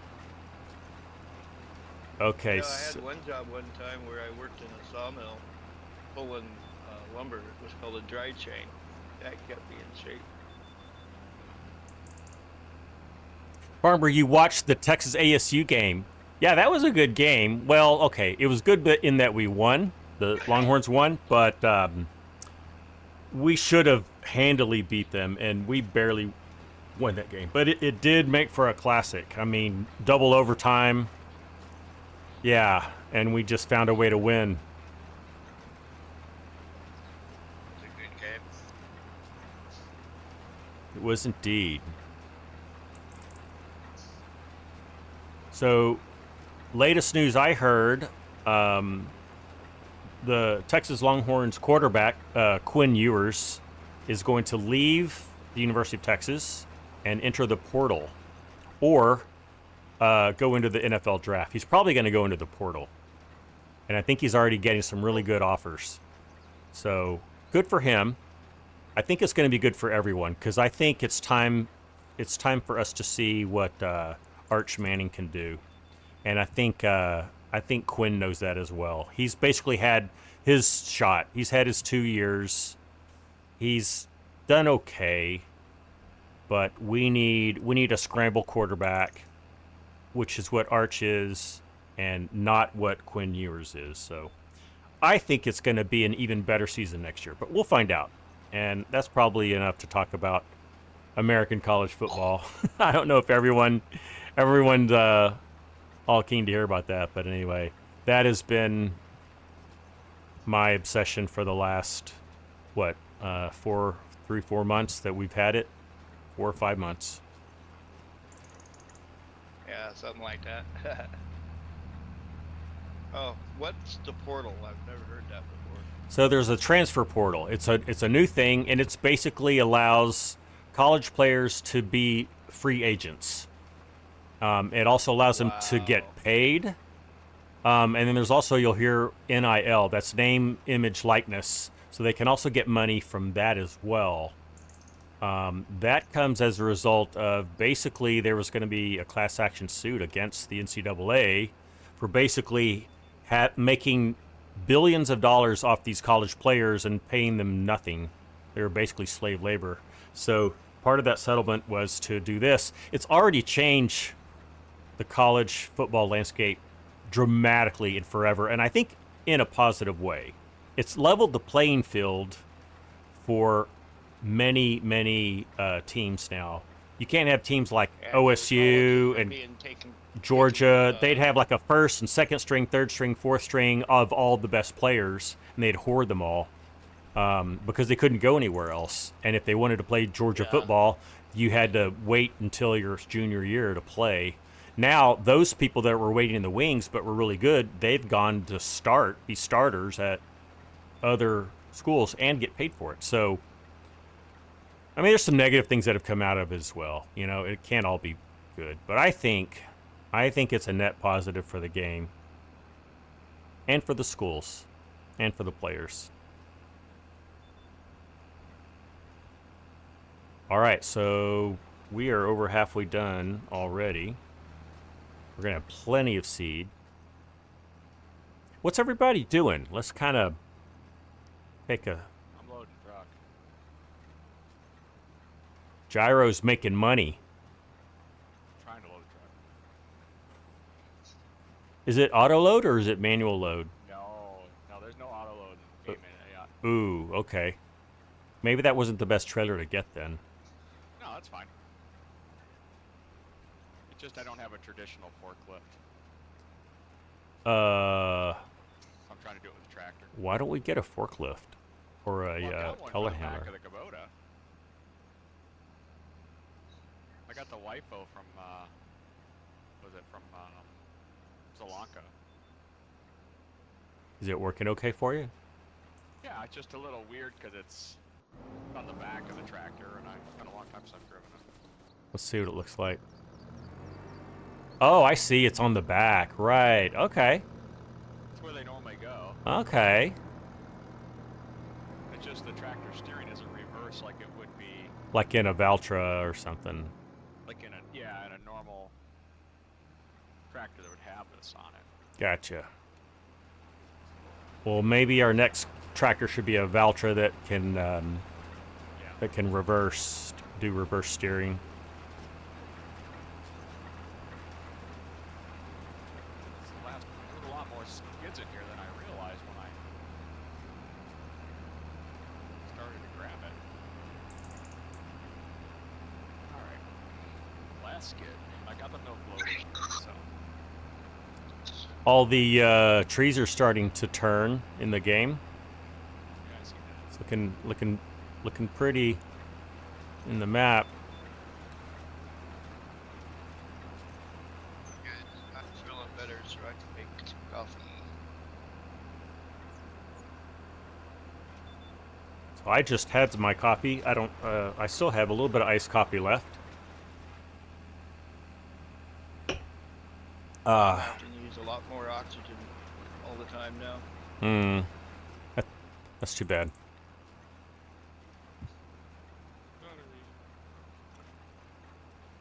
Okay. You know, I had one job one time where I worked in a sawmill pulling lumber. It was called a dry chain. That kept me in shape. Farmer, you watched the Texas ASU game. Yeah, that was a good game. Well, okay, it was good in that we won. The Longhorns won, but we should have handily beat them, and we barely won that game. But it did make for a classic. I mean, double overtime. Yeah, and we just found a way to win. It was a good game. It was indeed. So, latest news I heard, the Texas Longhorns quarterback, Quinn Ewers, is going to leave the University of Texas and enter the portal, or go into the NFL draft. He's probably going to go into the portal. And I think he's already getting some really good offers. So, good for him. I think it's going to be good for everyone, because I think it's time for us to see what Arch Manning can do. And I think Quinn knows that as well. He's basically had his shot. He's had his 2 years. He's done okay, but we need a scramble quarterback, which is what Arch is, and not what Quinn Ewers is. So I think it's going to be an even better season next year, but we'll find out. And that's probably enough to talk about American college football. I don't know if everyone's all keen to hear about that, but anyway, that has been my obsession for the last 4 months that we've had it. 4 or 5 months. Yeah, something like that. Oh, what's the portal? I've never heard that before. So there's a transfer portal. It's a new thing, and it's basically allows college players to be free agents. It also allows them to get paid. And then there's also, you'll hear NIL. That's name, image, likeness. So they can also get money from that as well. That comes as a result of basically there was going to be a class action suit against the NCAA for basically making billions of dollars off these college players and paying them nothing. They were basically slave labor. So part of that settlement was to do this. It's already changed the college football landscape dramatically and forever, and I think in a positive way. It's leveled the playing field for many teams now. You can't have teams like And OSU colleges are and being taken. Georgia. They'd have like a first and second string, third string, fourth string of all the best players, and they'd hoard them all because they couldn't go anywhere else. And if they wanted to play Georgia football, you had to wait until your junior year to play. Now, those people that were waiting in the wings but were really good, they've gone to be starters at other schools and get paid for it. So, I mean, there's some negative things that have come out of it as well. You know, it can't all be good. But I think it's a net positive for the game and for the schools and for the players. All right, so we are over halfway done already. We're going to have plenty of seed. What's everybody doing? Let's kind of take a... I'm loading truck. Gyro's making money. I'm trying to load a truck. Is it auto load or is it manual load? No, there's no auto load in the game. Yeah. Ooh, okay. Maybe that wasn't the best trailer to get then. No, that's fine. It's just I don't have a traditional forklift. I'm trying to do it with a tractor. Why don't we get a forklift or a Well, I've got one for the back telehandler? of the Kubota. I got the LIFO from, Sri Lanka. Is it working okay for you? Yeah, it's just a little weird because it's on the back of the tractor, and it's been a long time since I've driven it. Let's see what it looks like. Oh, I see. It's on the back. Right. Okay. That's where they normally go. Okay. It's just the tractor steering isn't reversed like it would be, Like in a Valtra or something. like in a normal tractor that would have this on it. Gotcha. Well, maybe our next tractor should be a Valtra that can do reverse steering. There's a lot more skids in here than I realized when I started to grab it. Alright. Last skid. I got the milk loaded, so. All the trees are starting to turn in the game. Yeah, I see that. It's looking pretty in the map. Good. I'm feeling better, so I can make some coffee. So I just had my coffee. I still have a little bit of iced coffee left. I have to use a lot more oxygen all the time now. That's too bad.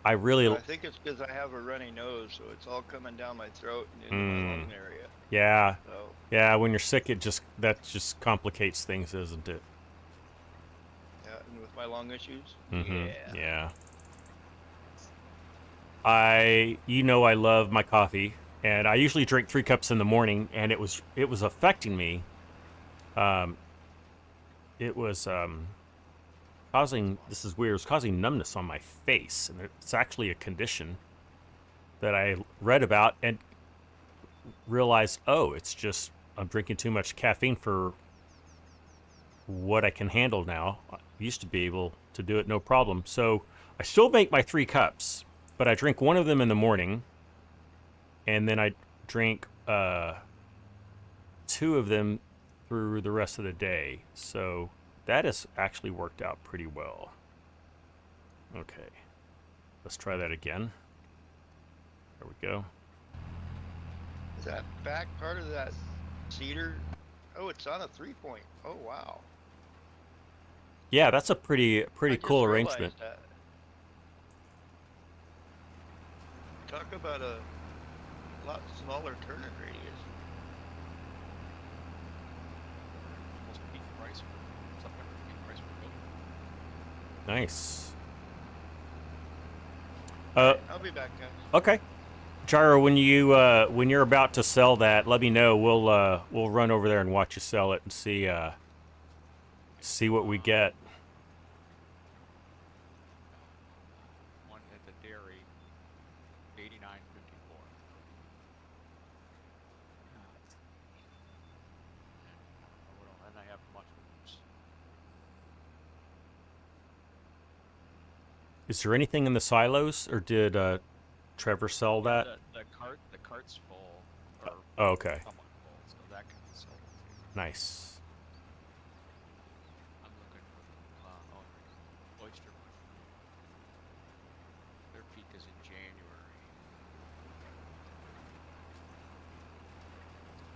I think it's because I have a runny nose, so it's all coming down my throat and into my lung area. Yeah. So Yeah, when you're sick, that just complicates things, isn't it? yeah, and with my lung issues. Yeah. I love my coffee, and I usually drink 3 cups in the morning, and it was affecting me. It was causing, this is weird, it was causing numbness on my face, and it's actually a condition that I read about and realized, it's just I'm drinking too much caffeine for what I can handle now. I used to be able to do it no problem. So I still make my 3 cups, but I drink one of them in the morning, and then I drink 2 of them through the rest of the day. So that has actually worked out pretty well. Okay, let's try that again. There we go. Is that back part of that cedar? Oh, it's on a 3-point. Oh, wow. Yeah, that's a pretty I just cool realized arrangement. that. Talk about a lot smaller turning radius. Almost peak price for something like peak price for building. Nice. I'll be back, guys. Okay. Gyro, when you're about to sell that, let me know. We'll run over there and watch you sell it and see what we get. One at the dairy, 89.54. And I have mushrooms. Is there anything in the silos, or did Trevor sell that? The cart's full. Or Oh, okay. somewhat full, so that can be sold too. Nice. I'm looking for oyster mushroom. Their peak is in January.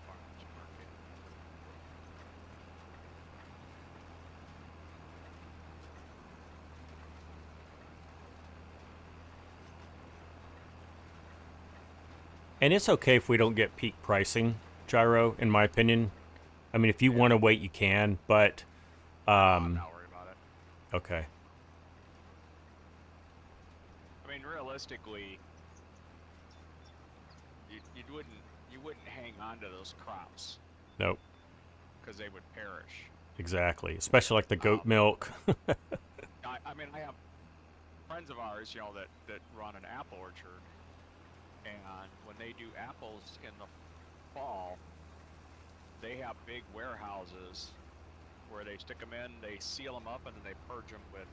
Farmers market. And it's okay if we don't get peak pricing, Gyro, in my opinion. I mean, if you want to wait, you can, but... I'm not worried about it. Okay. I mean, realistically, you wouldn't hang on to those crops Nope. because they would perish. Exactly. Especially like the goat milk. I mean, I have friends of ours, you know, that run an apple orchard, and when they do apples in the fall, they have big warehouses where they stick them in, they seal them up, and then they purge them with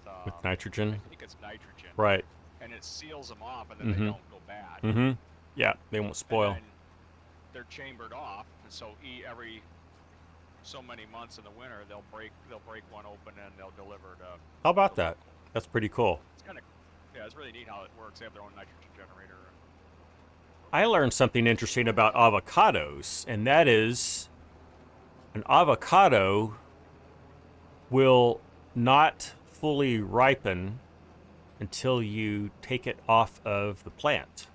nitrogen. I think it's nitrogen. Right. And it seals them off, and then they don't go bad. Mm-hmm. Yeah, they won't spoil. And then they're chambered off, and so every so many months in the winter, they'll break one open and they'll deliver to. How about that? That's pretty cool. It's kind of, yeah, it's really neat how it works. They have their own nitrogen generator. I learned something interesting about avocados, and that is an avocado will not fully ripen until you take it off of the plant.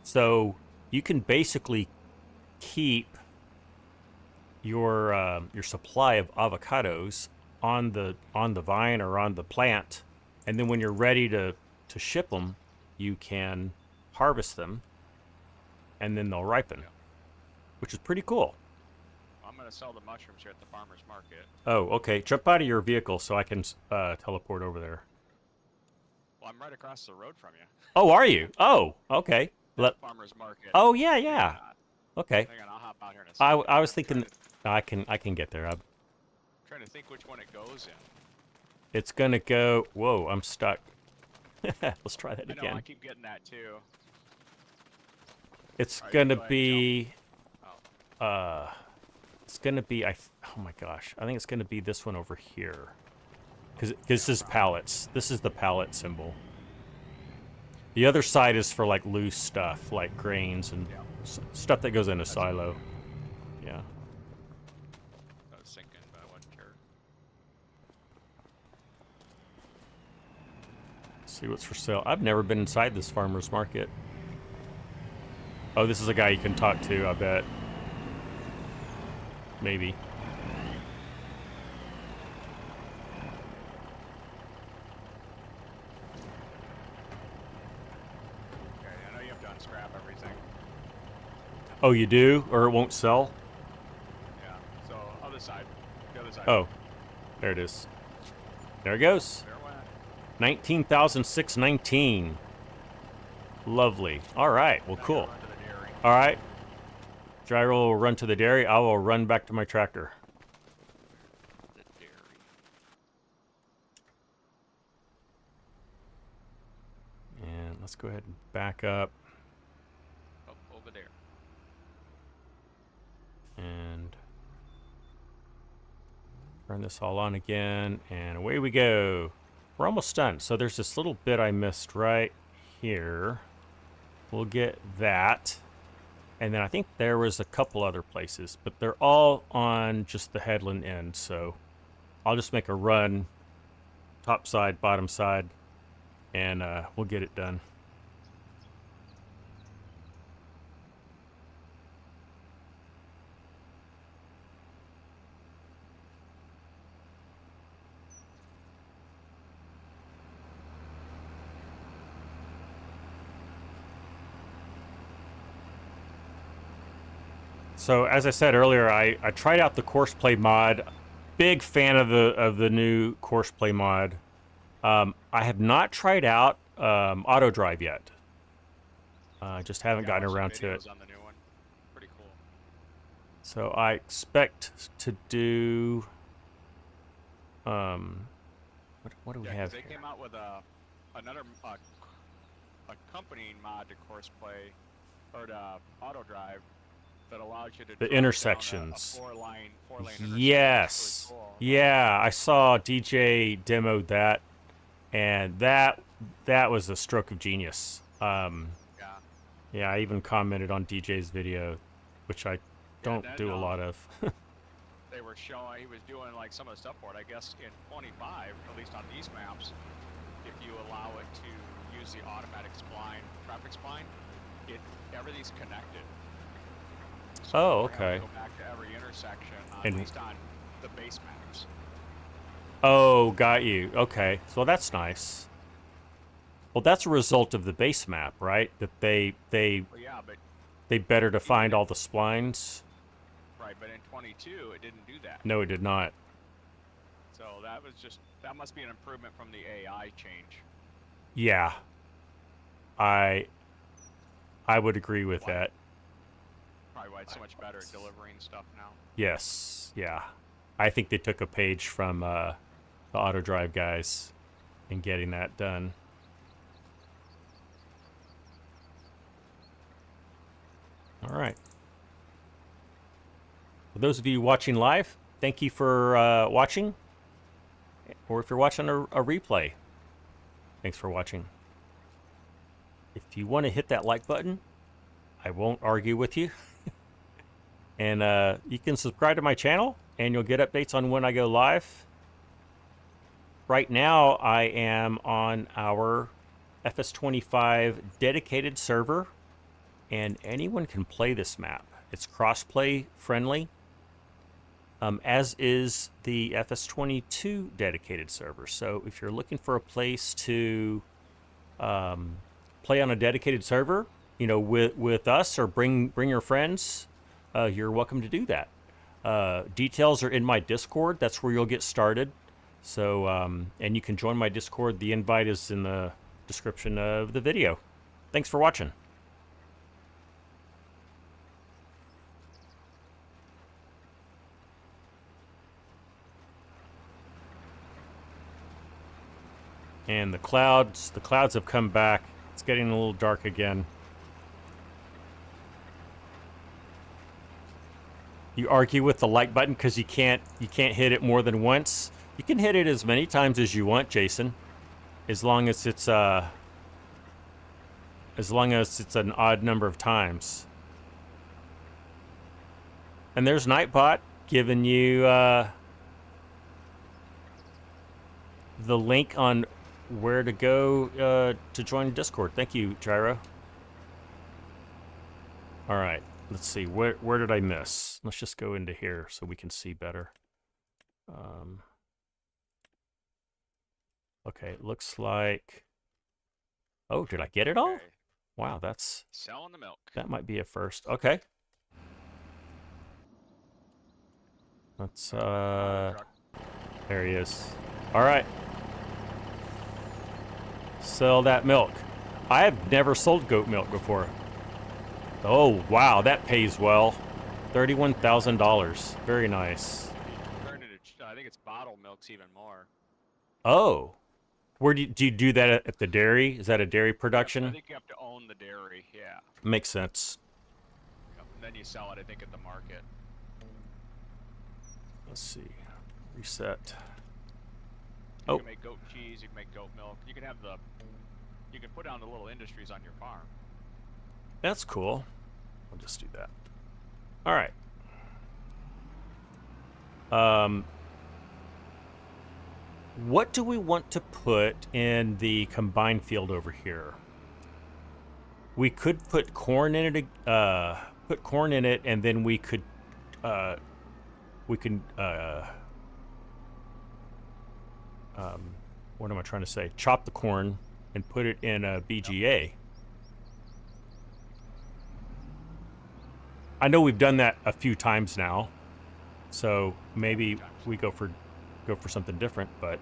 So you can basically keep your supply of avocados on the vine or on the plant, and then when you're ready to ship them, you can harvest them, and then they'll ripen, which is pretty cool. I'm going to sell the mushrooms here at the farmer's market. Oh, okay. Jump out of your vehicle so I can teleport over there. Well, I'm right across the road from you. Oh, are you? Oh, okay. Farmer's market. Oh, yeah. Okay. Hang on, I'll hop out here in a second. I was thinking I can get there. I'm trying to think which one it goes in. It's gonna go. Whoa, I'm stuck. Let's try that again. I know, I keep getting that too. It's All right, gonna go ahead, be. Oh. It's gonna be. Oh my gosh, I think it's gonna be this one over here. Because this is pallets. This is the pallet symbol. The other side is for like loose stuff, like grains and stuff that goes in a silo. Yeah. I was thinking, but I wasn't sure. See what's for sale. I've never been inside this farmer's market. Oh, this is a guy you can talk to, I bet. Maybe. Okay, I know you have to unscrap everything. Oh, you do? Or it won't sell? Yeah, so other side. The other side. Oh, there it is. There it goes. There it went. 19,619. Lovely. All right. Well, Now cool. you run to the dairy. All right. Gyro will run to the dairy. I will run back to my tractor. The dairy. And let's go ahead and back up. Oh, over there. And turn this all on again. And away we go. We're almost done. So there's this little bit I missed right here. We'll get that. And then I think there was a couple other places, but they're all on just the headland end. So I'll just make a run, top side, bottom side, and we'll get it done. So as I said earlier, I tried out the Courseplay mod. Big fan of the new Courseplay mod. I have not tried out auto drive yet. I just haven't Yeah, I gotten watched some around to it. videos on the new one. Pretty cool. So I expect to do. What do we Yeah, 'cause have they here? came out with another accompanying mod to Courseplay or to auto drive that allows you to The drive intersections. down a four-lane intersection. Yes. It's really cool. Yeah, I saw DJ demoed that, and that was a stroke of genius. Yeah. Yeah, I even commented on DJ's video, which I don't then, do a lot of. They were showing he was doing like some of the stuff for it. I guess in 25, at least on these maps, if you allow it to use the automatic spline, traffic spline, everything's connected. So Oh, you don't have to okay. Go back to every intersection, at And- least on the base maps. Oh, got you. Okay, so that's nice. Well, that's a result of the base map, right? That they Well, yeah, but better defined all the splines. right, but in 22, it didn't do that. No, it did not. So that must be an improvement from the AI change. Yeah, I would agree with Why? that. Probably why it's so much better at delivering stuff now. Yes, yeah. I think they took a page from the auto drive guys in getting that done. All right. For those of you watching live, thank you for watching. Or if you're watching a replay, thanks for watching. If you want to hit that like button, I won't argue with you. And you can subscribe to my channel, and you'll get updates on when I go live. Right now, I am on our FS25 dedicated server, and anyone can play this map. It's cross-play friendly, as is the FS22 dedicated server. So if you're looking for a place to play on a dedicated server, you know, with us, or bring your friends, you're welcome to do that. Details are in my Discord. That's where you'll get started. So, and you can join my Discord. The invite is in the description of the video. Thanks for watching. And the clouds have come back. It's getting a little dark again. You argue with the like button because you can't hit it more than once. You can hit it as many times as you want, Jason, as long as it's an odd number of times. And there's Nightbot giving you the link on where to go to join Discord. Thank you, Gyro. All right. Let's see, where did I miss? Let's just go into here so we can see better. Okay, it looks like... Oh, did I get it all? Okay. Wow, that's... Selling the milk. That might be a first. Okay. Let's, there he is. All right. Sell that milk. I have never sold goat milk before. Oh, wow, that pays well. $31,000. Very nice. Turn it into, I think it's bottled milk's even more. Oh. Where do you do that at the dairy? Is that a dairy production? I think you have to own the dairy, yeah. Makes sense. Yep. And then you sell it, I think, at the market. Let's see. Reset. You Oh. can make goat cheese, you can make goat milk. You can have you can put down the little industries on your farm. That's cool. I'll just do that. All right. What do we want to put in the combined field over here? We could put corn in it. Put corn in it, and then we can. What am I trying to say? Chop the corn and put it in a BGA. I know we've done that a few times now, so maybe we go for something different. But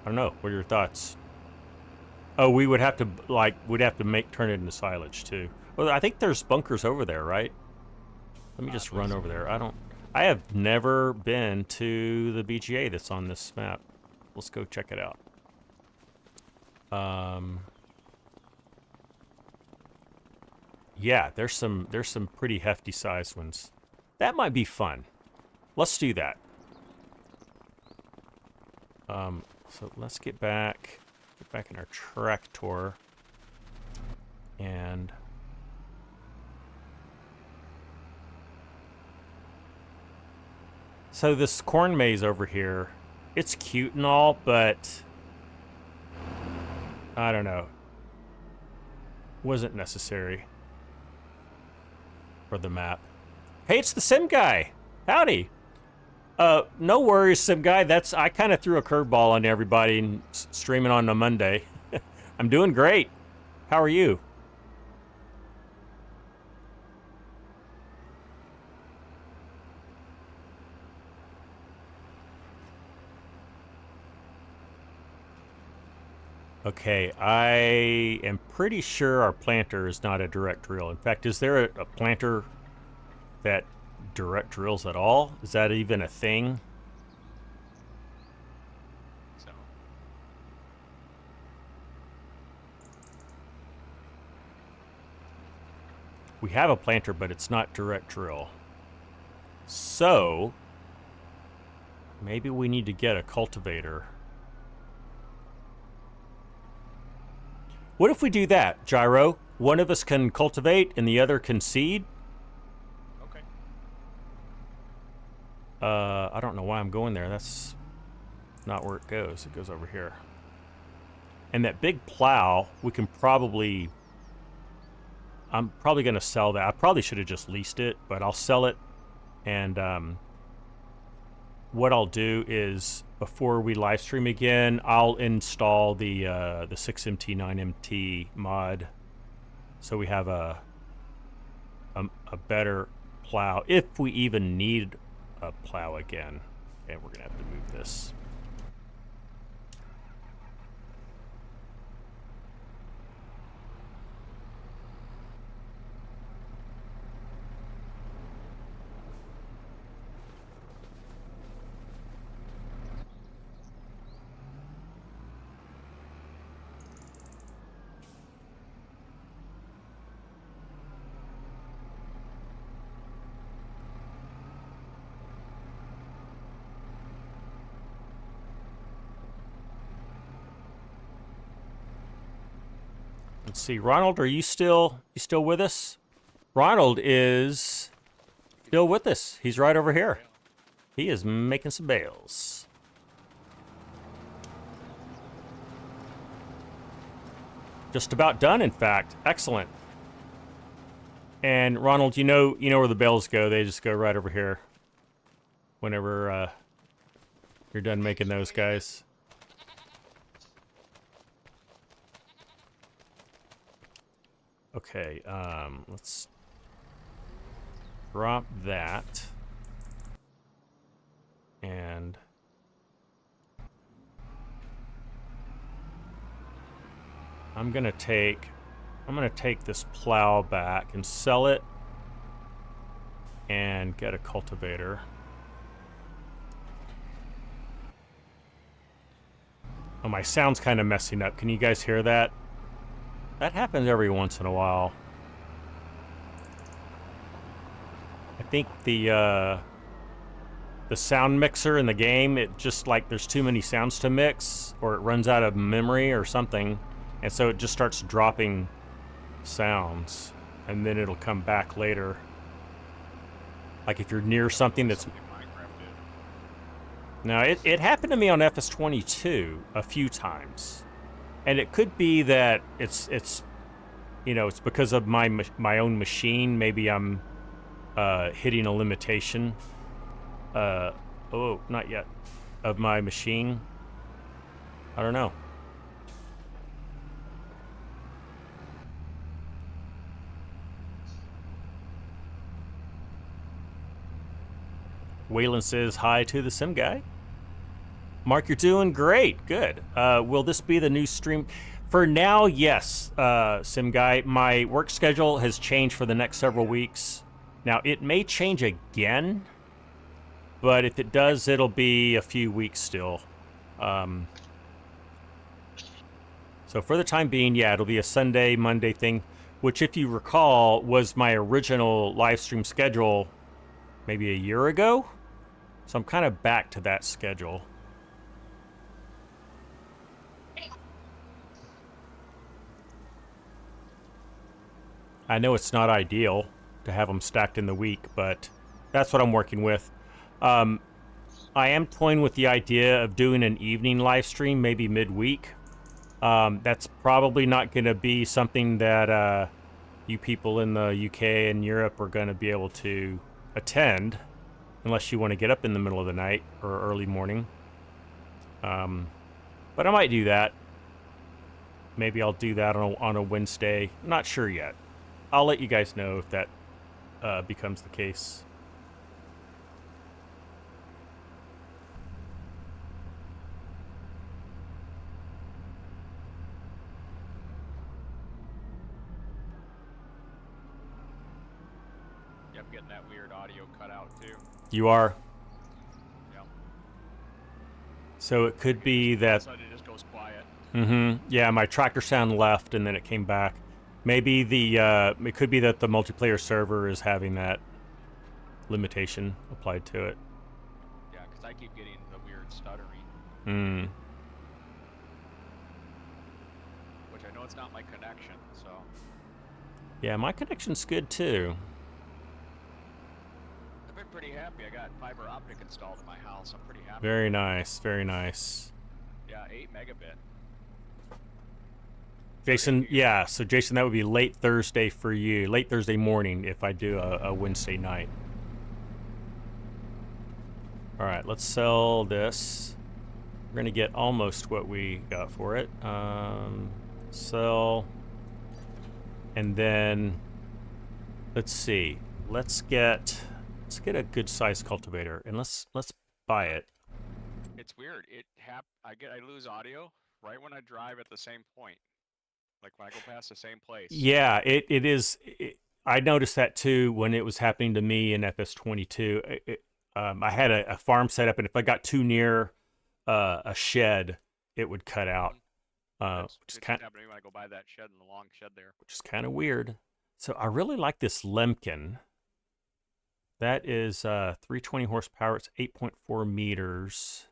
I don't know. What are your thoughts? Oh, we would have to we'd have to turn it into silage too. Well, I think there's bunkers over there, right? Let me just run over there. I have never been to the BGA that's on this map. Let's go check it out. Yeah, there's some pretty hefty sized ones. That might be fun. Let's do that. So let's get back in our tractor, and so this corn maze over here, it's cute and all, but I don't know. Wasn't necessary for the map. Hey, it's the Sim Guy. Howdy. No worries, Sim Guy. I kind of threw a curveball on everybody and streaming on a Monday. I'm doing great. How are you? Okay, I am pretty sure our planter is not a direct drill. In fact, is there a planter that direct drills at all? Is that even a thing? So We have a planter, but it's not direct drill. So maybe we need to get a cultivator. What if we do that, Gyro? One of us can cultivate and the other can seed? okay. I don't know why I'm going there. That's not where it goes. It goes over here. And that big plow, we can probably... I'm probably going to sell that. I probably should have just leased it, but I'll sell it. And what I'll do is, before we live stream again, I'll install the 6MT 9MT mod, so we have a better plow if we even need a plow again. And we're gonna have to move this. Let's see, Ronald, are you still with us? Ronald is still with us. He's right over here. He is making some bales. Just about done, in fact. Excellent. And Ronald, you know where the bales go. They just go right over here. Whenever you're done making those guys. Okay, let's drop that. And I'm gonna take this plow back and sell it and get a cultivator. Oh, my sound's kind of messing up. Can you guys hear that? That happens every once in a while. I think the sound mixer in the game, it just like there's too many sounds to mix, or it runs out of memory or something, and so it just starts dropping sounds, and then it'll come back later. Like if you're near something that's... Now, it happened to me on FS25 a few times. And it could be that it's because of my own machine. Maybe I'm hitting a limitation. Oh, not yet. Of my machine. I don't know. Waylon says hi to the sim guy. Mark, you're doing great. Good. Will this be the new stream? For now, yes, sim guy. My work schedule has changed for the next several weeks. Now, it may change again, but if it does, it'll be a few weeks still. So for the time being, yeah, it'll be a Sunday, Monday thing, which, if you recall, was my original live stream schedule maybe a year ago. So I'm kind of back to that schedule. I know it's not ideal to have them stacked in the week, but that's what I'm working with. I am toying with the idea of doing an evening live stream, maybe midweek. That's probably not going to be something that you people in the UK and Europe are going to be able to attend, unless you want to get up in the middle of the night or early morning. But I might do that. Maybe I'll do that on a Wednesday. I'm not sure yet. I'll let you guys know if that becomes the case. Yep, getting that weird audio cut out too. You are? Yep. So it could be that... It just goes quiet. Mm-hmm. Yeah, my tractor sound left and then it came back. Maybe the it could be that the multiplayer server is having that limitation applied to it. Yeah, because I keep getting the weird stuttering. Hmm. Which I know it's not my connection, so... Yeah, my connection's good too. I've been pretty happy. I got fiber optic installed in my house. I'm pretty happy. Very nice, very nice. Yeah, 8 megabit. Jason, yeah, so Jason, that would be late Thursday for you. Late Thursday morning if I do a Wednesday night. All right, let's sell this. We're going to get almost what we got for it. Sell. And then, let's see. Let's get a good size cultivator and let's buy it. It's weird. I lose audio right when I drive at the same point. Like when I go past the same place. Yeah, it is. I noticed that too when it was happening to me in FS22. I had a farm set up, and if I got too near a shed, it would cut out. Which is kind of happening when I go by that shed in the long shed there. Which is kind of weird. So I really like this Lemkin. That is 320 horsepower. It's 8.4 meters.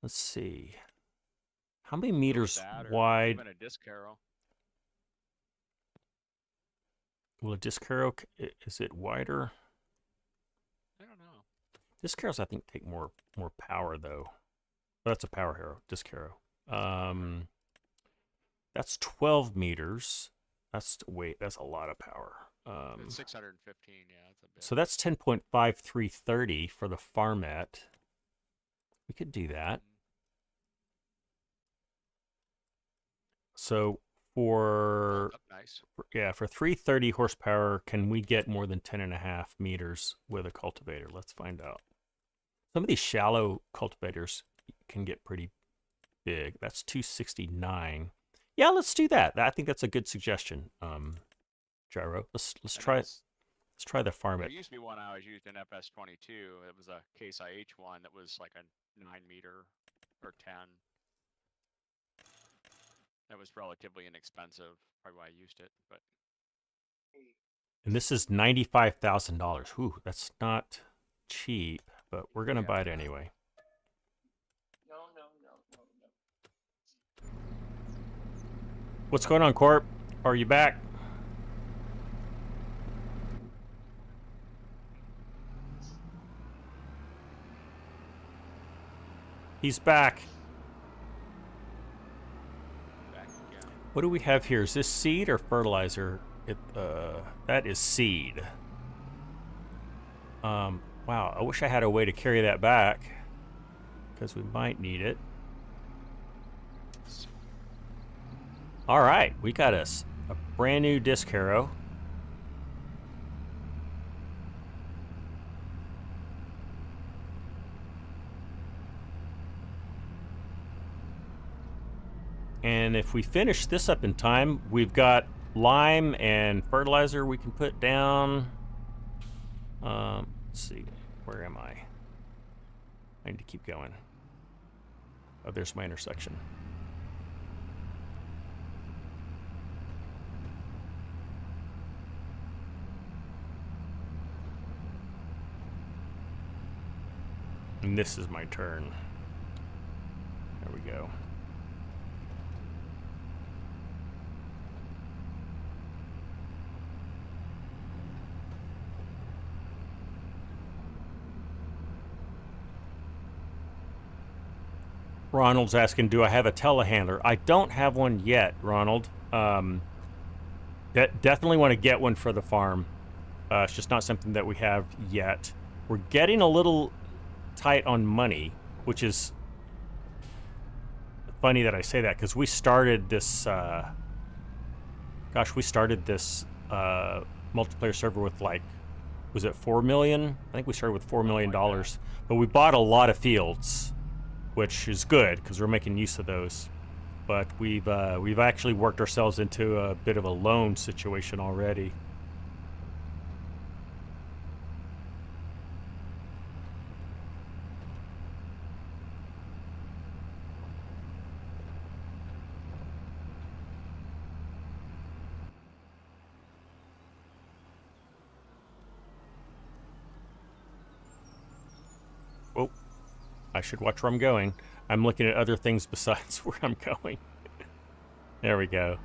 Let's see. How many meters wide? Even a disc harrow. Will a disc harrow, is it wider? I don't know. Disc harrows, I think, take more power though. Well, that's a power harrow, disc harrow. That's 12 meters. That's a lot of power. It's 615, yeah, that's a bit. So that's 10.5330 for the farmette. We could do that. So for for 330 horsepower, can we get more than 10.5 meters with a cultivator? Let's find out. Some of these shallow cultivators can get pretty big. That's 269. Yeah, let's do that. I think that's a good suggestion, Gyro. Let's try the farmette. There used to be one I was using in FS22. It was a Case IH one that was like a 9 meter or 10. That was relatively inexpensive, probably why I used it, but. And this is $95,000. Whew, that's not cheap, but we're gonna buy it anyway. No. What's going on, Corp? Are you back? He's back. What do we have here? Is this seed or fertilizer? That is seed. Wow, I wish I had a way to carry that back, because we might need it. All right, we got us a brand new disc harrow. And if we finish this up in time, we've got lime and fertilizer we can put down. Let's see, where am I? I need to keep going. Oh, there's my intersection. And this is my turn. There we go. Ronald's asking, do I have a telehandler? I don't have one yet, Ronald. Definitely want to get one for the farm. It's just not something that we have yet. We're getting a little tight on money, which is funny that I say that, because we started this, we started this multiplayer server with like, was it 4 million? I think we started with $4 million, but we bought a lot of fields, which is good because we're making use of those. But we've actually worked ourselves into a bit of a loan situation already. Oh, I should watch where I'm going. I'm looking at other things besides where I'm going. There we go.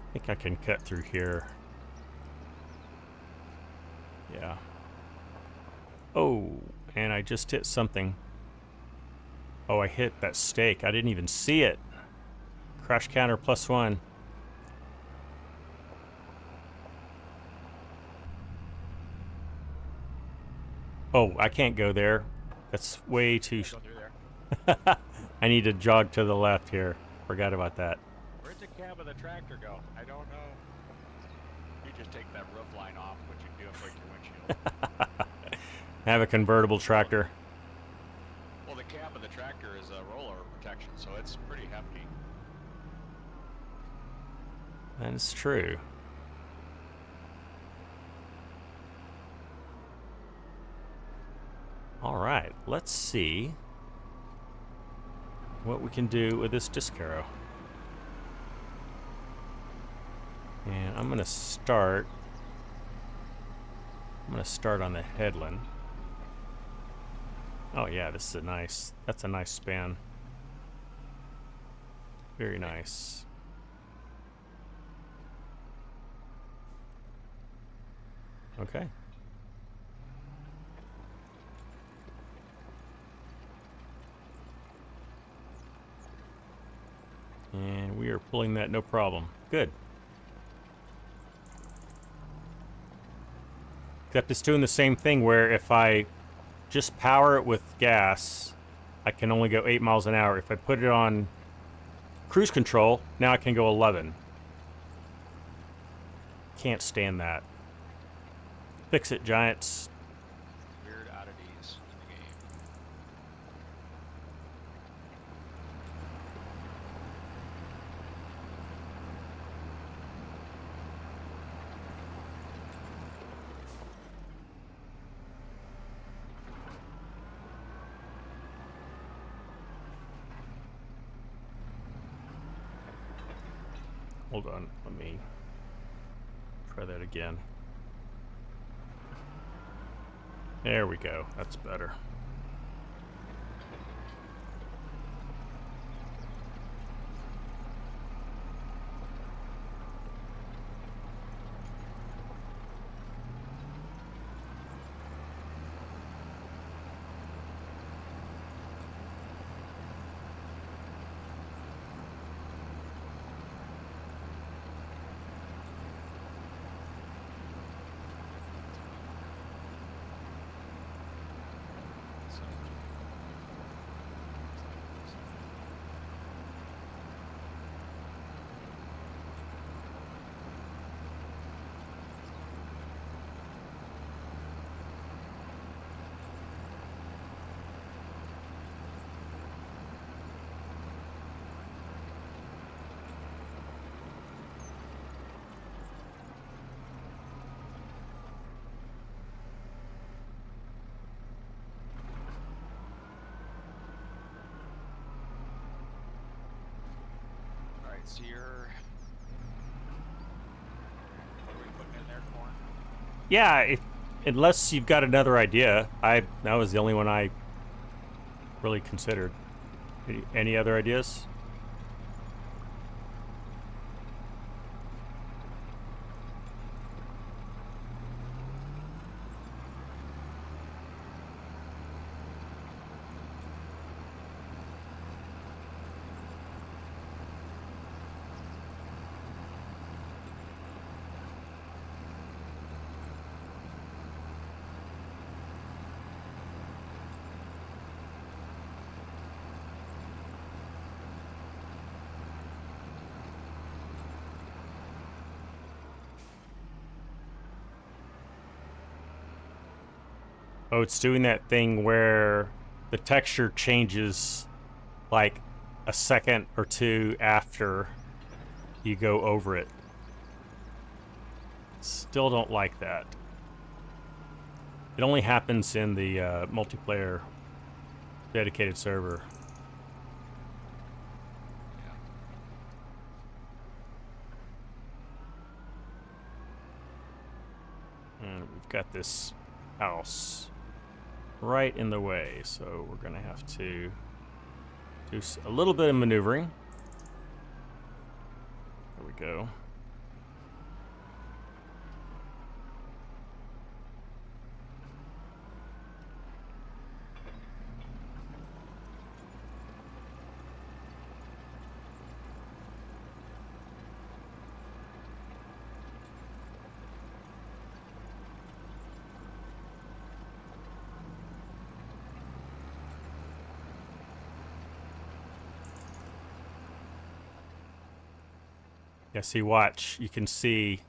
I think I can cut through here. Yeah. Oh, and I just hit something. Oh, I hit that stake. I didn't even see it. Crash counter +1. Oh, I can't go there. That's way too... Go through there. I need to jog to the left here. Forgot about that. Where'd the cab of the tractor go? I don't know. You just take that roof line off, what you do and break your windshield. Have a convertible tractor. Well, the cab of the tractor is a rollover protection, so it's pretty hefty. That is true. All right, let's see what we can do with this disc harrow. And I'm gonna start on the headland. Oh yeah, this is that's a nice span. Very nice. Okay. And we are pulling that no problem. Good. Except it's doing the same thing where if I just power it with gas, I can only go 8 miles an hour. If I put it on cruise control, now I can go 11. Can't stand that. Fix it, Giants. Weird oddities in the game. Hold on, let me try that again. There we go, that's better. let's see here. What are we putting in there, corn? Yeah, unless you've got another idea. That was the only one I really considered. Any other ideas? Oh, it's doing that thing where the texture changes like a second or two after you go over it. Still don't like that. It only happens in the multiplayer dedicated server. And we've got this house right in the way, so we're gonna have to do a little bit of maneuvering. There we go. Yeah, see, watch. You can see.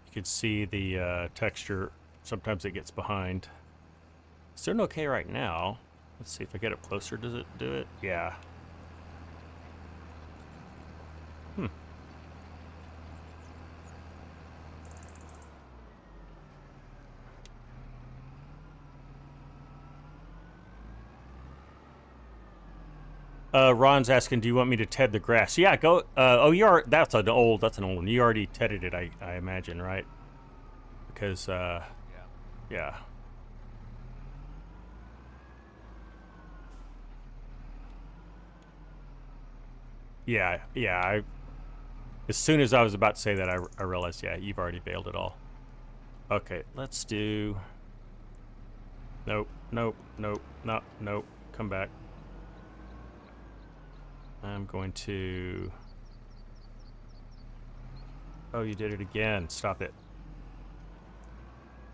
You can see the texture. Sometimes it gets behind. It's doing okay right now. Let's see if I get up closer. Does it do it? Yeah. Ron's asking, do you want me to ted the grass? Yeah, go. Oh, that's an old one. You already tedded it, I imagine, right? Because, yeah. Yeah. As soon as I was about to say that, I realized, yeah, you've already bailed it all. Okay, let's do. Nope. Come back. I'm going to. Oh, you did it again. Stop it.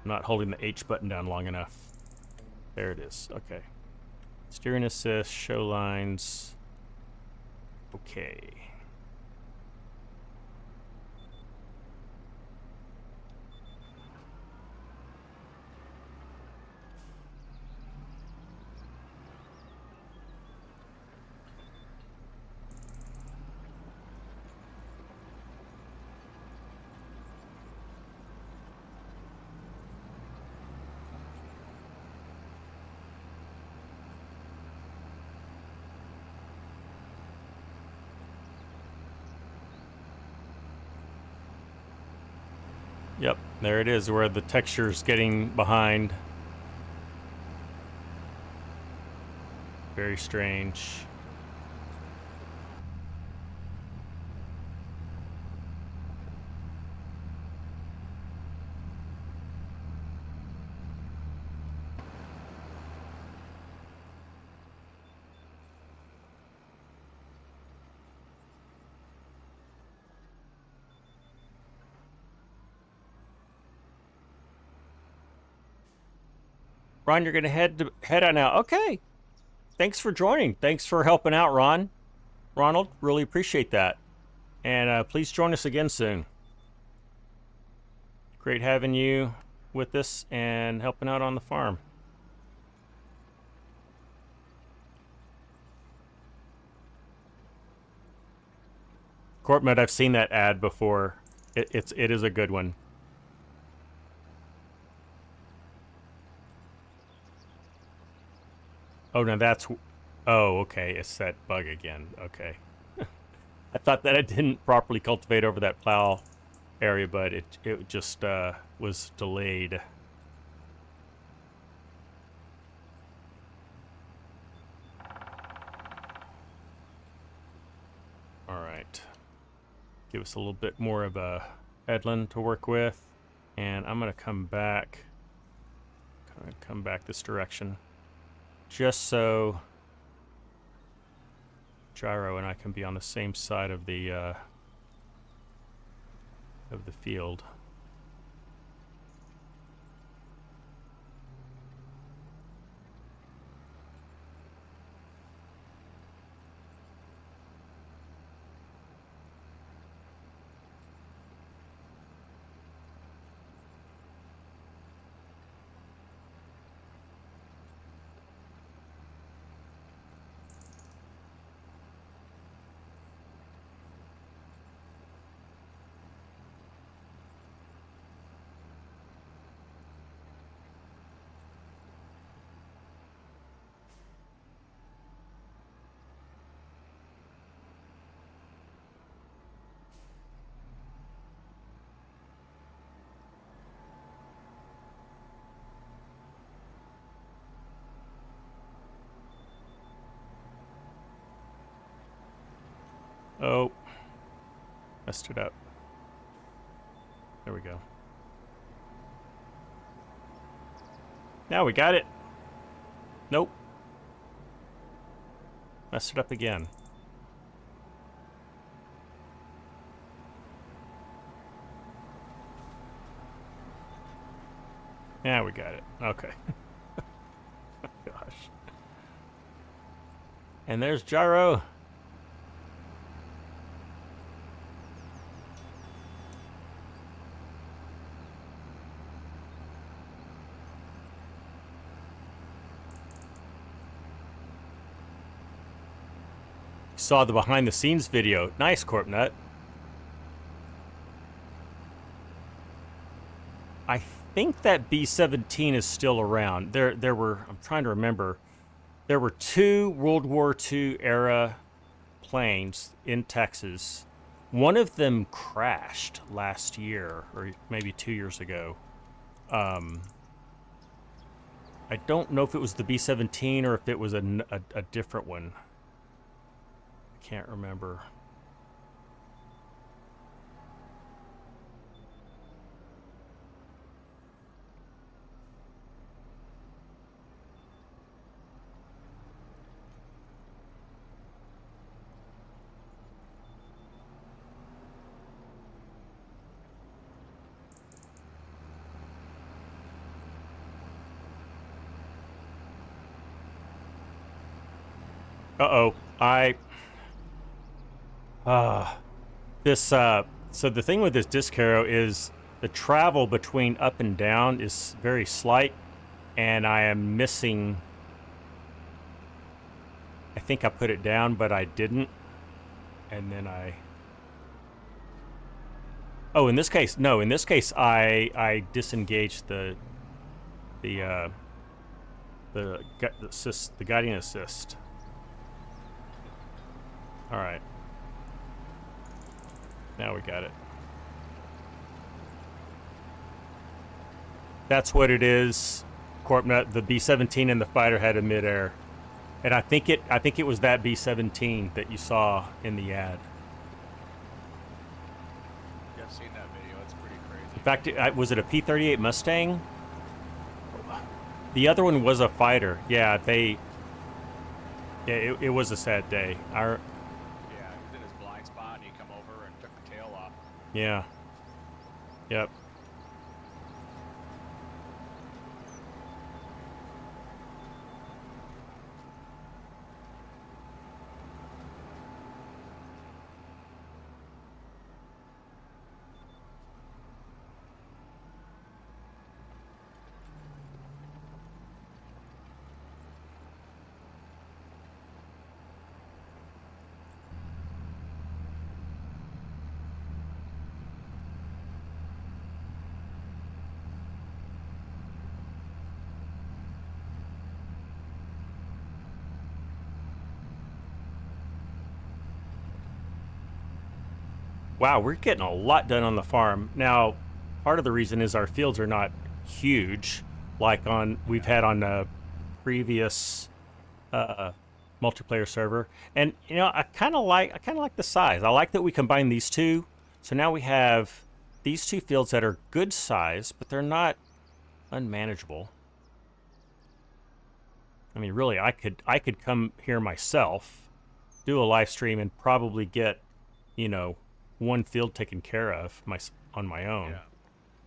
I'm not holding the H button down long enough. There it is. Okay. Steering assist, show lines. Okay. Yep, there it is, where the texture's getting behind. Very strange. Ron, you're gonna head on out. Okay. Thanks for joining. Thanks for helping out, Ronald, really appreciate that. And please join us again soon. Great having you with us and helping out on the farm. Corpmed, I've seen that ad before. It is a good one. Oh, no, that's... Oh, okay, it's that bug again. Okay. I thought that I didn't properly cultivate over that plow area, but it just was delayed. All right. Give us a little bit more of a headland to work with. And I'm going to come back this direction. Just so Gyro and I can be on the same side of the field. Oh, messed it up. There we go. Now we got it. Nope. Messed it up again. Yeah, we got it. Okay. Gosh. And there's Gyro. Saw the behind the scenes video. Nice, Corpnut. I think that B-17 is still around. There were, I'm trying to remember, there were 2 World War II era planes in Texas. One of them crashed last year, or maybe 2 years ago. I don't know if it was the B-17 or if it was a different one. I can't remember. Uh-oh. So the thing with this disc arrow is the travel between up and down is very slight, and I am missing... I think I put it down, but I didn't. And then Oh, in this case, no. In this case, I disengaged the guiding assist. All right. Now we got it. That's what it is. Corpnut, the B-17 and the fighter had a midair. And I think it was that B-17 that you saw in the ad. Yeah, I've seen that video. It's pretty crazy. In fact, was it a P-38 Mustang? The other one was a fighter. Yeah, it was a sad day. Yeah, he was in his blind spot and he come over and took the tail off. Yeah. Yep. Wow, we're getting a lot done on the farm. Now, part of the reason is our fields are not huge, like we've had on a previous multiplayer server. And you know, I kind of like the size. I like that we combine these two. So now we have these two fields that are good size, but they're not unmanageable. I mean, really, I could come here myself, do a live stream, and probably get, you know, one field taken care of on my own. Yeah,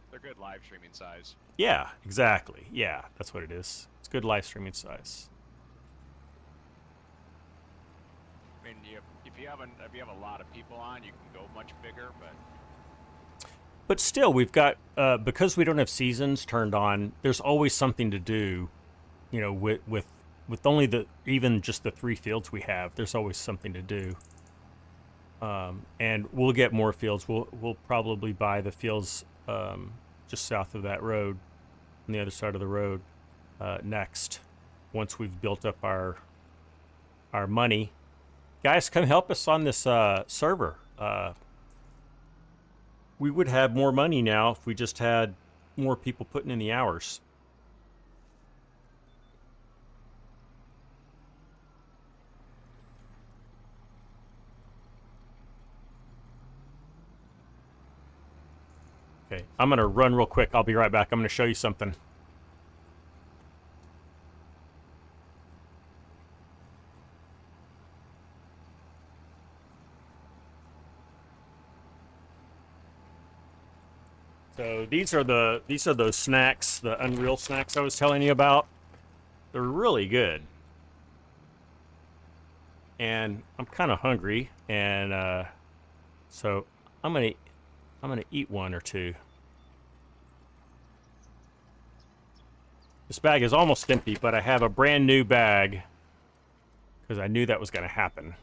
they're good live streaming size. Yeah, exactly. Yeah, that's what it is. It's good live streaming size. I mean, if you have a lot of people on, you can go much bigger, but still, we've got because we don't have seasons turned on. There's always something to do. You know, with only even just the 3 fields we have, there's always something to do. And we'll get more fields. We'll probably buy the fields just south of that road, on the other side of the road, next. Once we've built up our money, guys, come help us on this server. We would have more money now if we just had more people putting in the hours. Okay, I'm going to run real quick. I'll be right back. I'm going to show you something. So these are those snacks, the Unreal snacks I was telling you about. They're really good. And I'm kind of hungry, and so I'm gonna eat one or two. This bag is almost empty, but I have a brand new bag because I knew that was going to happen.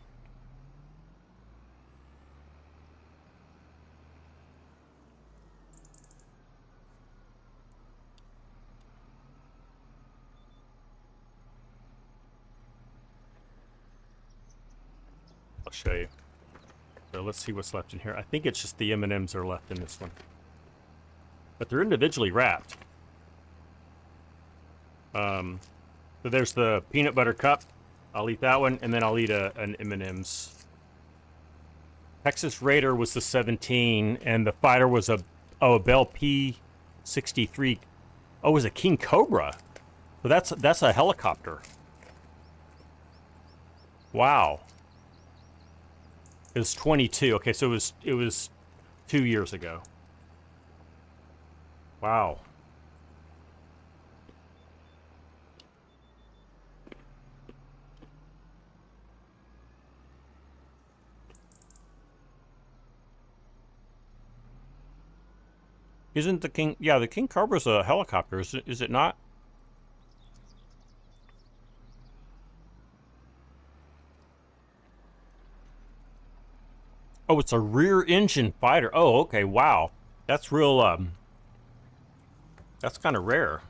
I'll show you. So let's see what's left in here. I think it's just the M&Ms are left in this one. But they're individually wrapped. So there's the peanut butter cup. I'll eat that one, and then I'll eat an M&M's. Texas Raider was the 17, and the fighter was a Bell P-63. Oh, it was a King Cobra. So that's a helicopter. Wow. It was 22. Okay, so it was 2 years ago. Wow. Isn't the King... Yeah, the King Cobra's a helicopter, is it not? Oh, it's a rear-engine fighter. Oh, okay, wow. That's real, that's kind of rare.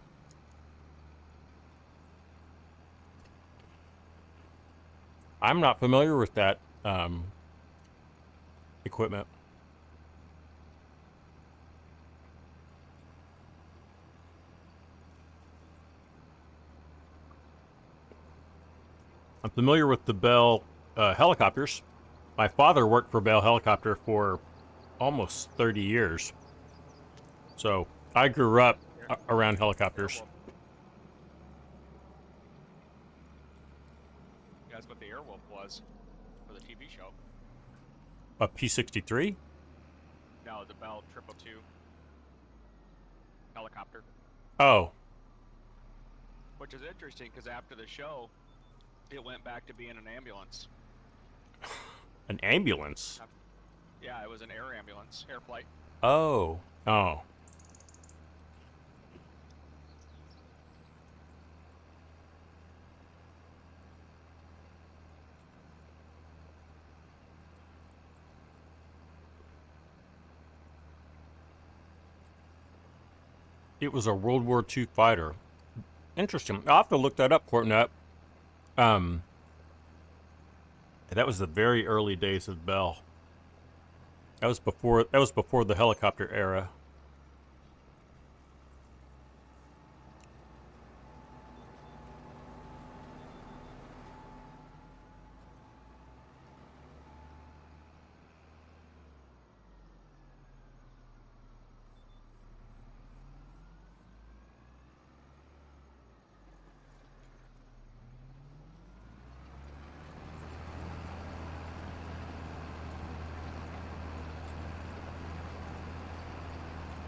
I'm not familiar with that, equipment. I'm familiar with the Bell helicopters. My father worked for Bell Helicopter for almost 30 years. So I grew up around helicopters. That's what the Airwolf was for the TV show. A P-63? No, the Bell 222 helicopter. Oh. Which is interesting because after the show, it went back to being an ambulance. An ambulance? Yeah, it was an air ambulance, air flight. Oh. Oh. It was a World War II fighter. Interesting. I'll have to look that up, Courtney. That was the very early days of Bell. That was before the helicopter era.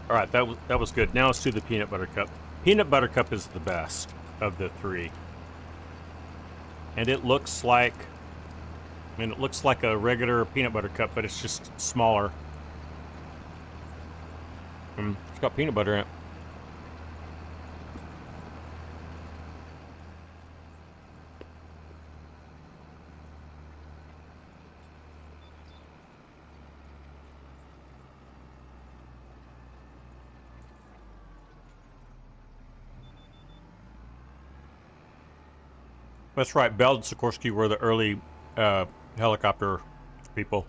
All right, that was good. Now let's do the peanut butter cup. Peanut butter cup is the best of the three, and it looks like, it looks like a regular peanut butter cup, but it's just smaller. It's got peanut butter in it. That's right. Bell and Sikorsky were the early helicopter people.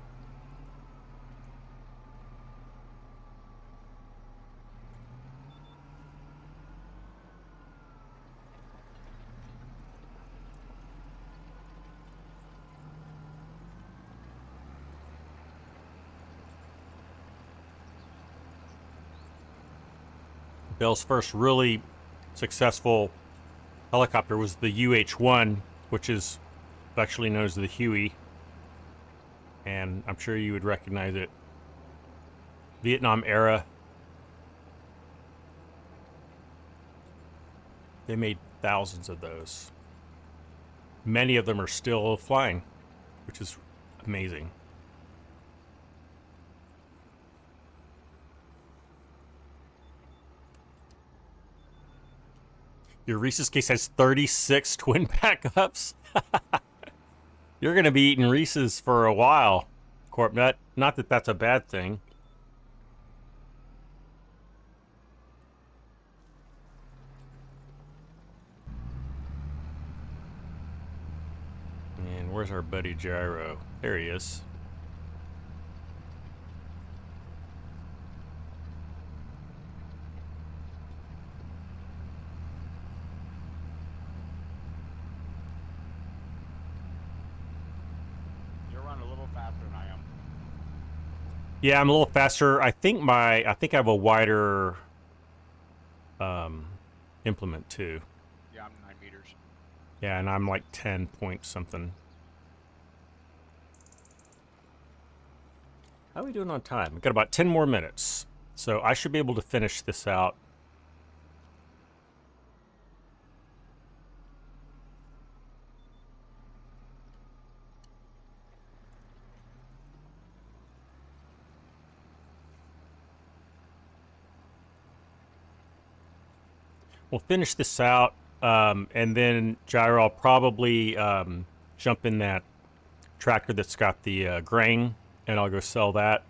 Bell's first really successful helicopter was the UH-1, which is actually known as the Huey, and I'm sure you would recognize it. Vietnam era. They made thousands of those. Many of them are still flying, which is amazing. Your Reese's case has 36 twin backups. You're going to be eating Reese's for a while, Corp. Not that that's a bad thing. And where's our buddy Gyro? There he is. Yeah, I'm a little faster. I think I have a wider implement too. Yeah, I'm 9 meters. Yeah, and I'm like 10 point something. How are we doing on time? We've got about 10 more minutes. So I should be able to finish this out. We'll finish this out, and then Gyro, I'll probably jump in that tractor that's got the grain, and I'll go sell that,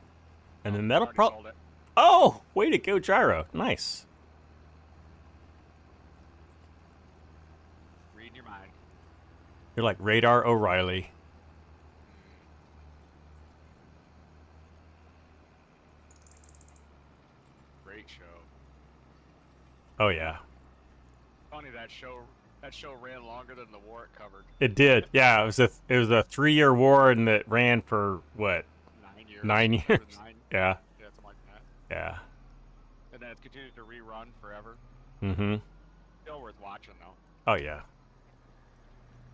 and then that'll probably. Oh, way to go, Gyro! Nice. Reading your mind. You're like Radar O'Reilly. Great show. Oh yeah. Funny that show ran longer than the war it covered. It did. Yeah, it was a 3-year war, and it ran for what? 9 years. 9 years. 9. Yeah. Yeah, something like that. Yeah. And then it's continued to rerun forever. Mm-hmm. Still worth watching though. Oh yeah.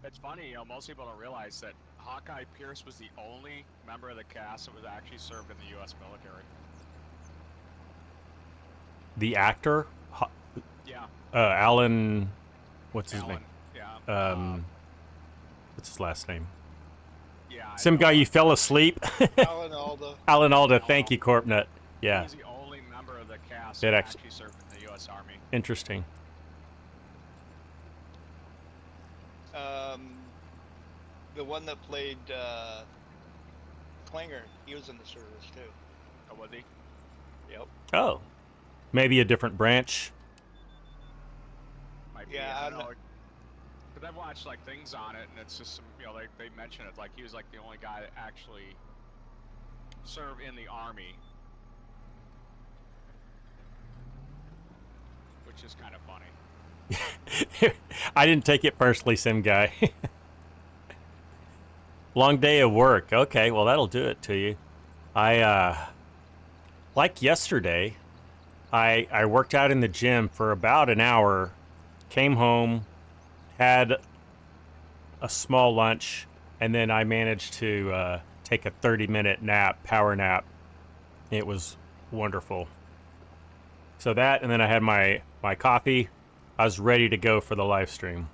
It's funny, most people don't realize that Hawkeye Pierce was the only member of the cast that was actually served in the U.S. military. The actor, Yeah. Alan, what's his Alan, name? Yeah. What's his last name? Yeah. Some guy you fell asleep. Alan Alda. Alan Alda. Thank you, Corpnet. Yeah. He's the only member of the cast That that actually actually served in the U.S. Army. Interesting. The one that played Klinger, he was in the service too. Oh, was he? Yep. Oh, maybe a different branch. Might be, Yeah, I don't know. Because I've watched like things on it, and it's just some, they mention it like he was like the only guy that actually serve in the Army, which is kind of funny. I didn't take it personally, Sim guy. Long day of work. Okay, well that'll do it to you. Like yesterday, I worked out in the gym for about an hour, came home, had a small lunch, and then I managed to take a 30-minute nap, power nap. It was wonderful. So that, and then I had my coffee. I was ready to go for the live stream.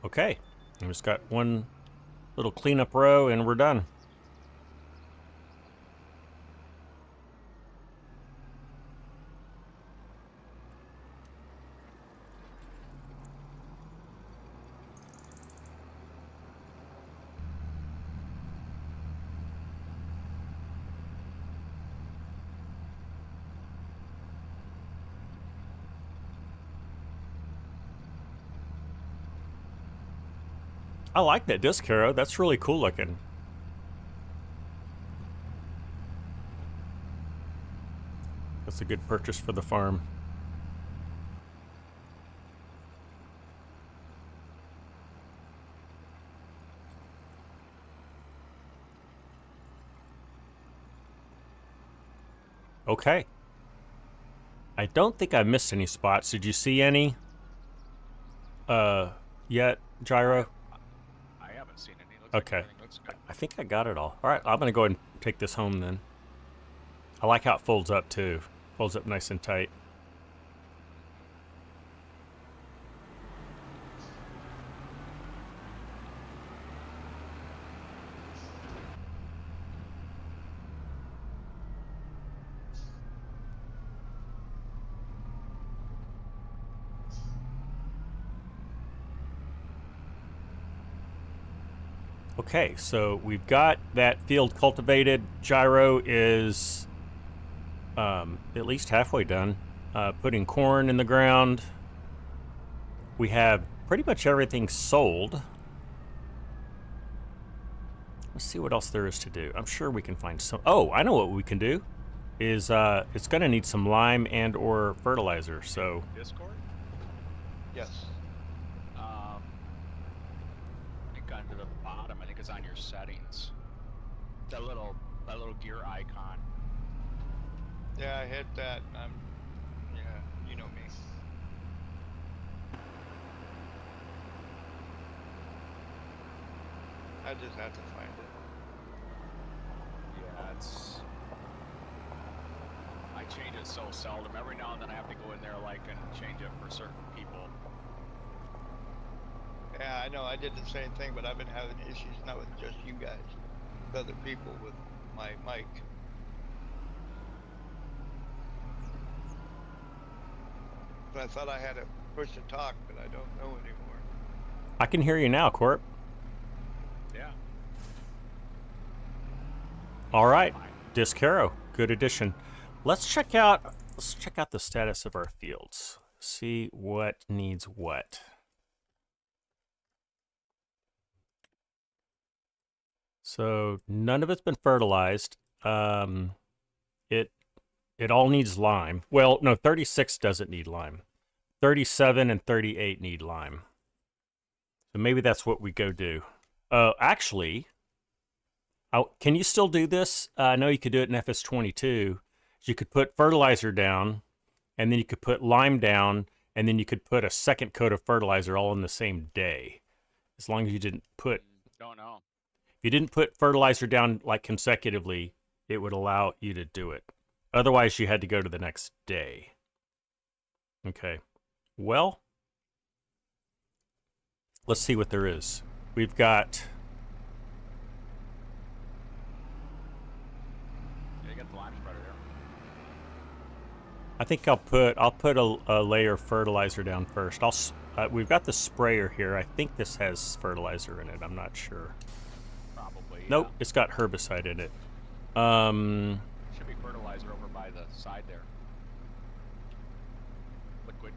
Okay, we just got one little cleanup row and we're done. I like that disc harrow. That's really cool looking. That's a good purchase for the farm. Okay. I don't think I missed any spots. Did you see any? Yet, Gyro? I haven't seen any. Looks Okay. Like everything looks good. I think I got it all. All right, I'm gonna go ahead and take this home then. I like how it folds up too. Folds up nice and tight. Okay, so we've got that field cultivated. Gyro is at least halfway done. Putting corn in the ground. We have pretty much everything sold. Let's see what else there is to do. I'm sure we can find some. Oh, I know what we can do. Is it's going to need some lime and or fertilizer. So Discord? Yes. I think under the bottom, I think it's on your settings. That little gear icon. Yeah, I hit that. Yeah, you know me. I just have to find it. Yeah, it's. I change it so seldom. Every now and then I have to go in there and change it for certain people. Yeah, I know. I did the same thing, but I've been having issues not with just you guys, with other people with my mic. But I thought I had to push to talk, but I don't know anymore. I can hear you now, Corp. Yeah. All right, Disc Harrow, good addition. Let's check out the status of our fields. See what needs what. So none of it's been fertilized. It all needs lime. Well, no, 36 doesn't need lime. 37 and 38 need lime. So maybe that's what we go do. Actually, can you still do this? I know you could do it in FS25. You could put fertilizer down, and then you could put lime down, and then you could put a second coat of fertilizer all in the same day. As long as you didn't put... Don't know. If you didn't put fertilizer down consecutively, it would allow you to do it. Otherwise, you had to go to the next day. Okay. Well, let's see what there is. We've got... Yeah, you got the lime spreader there. I think I'll put a layer of fertilizer down first. We've got the sprayer here. I think this has fertilizer in it. I'm not sure. Probably. Nope, Yeah. it's got herbicide in it. Should be fertilizer over by the side there. Liquid.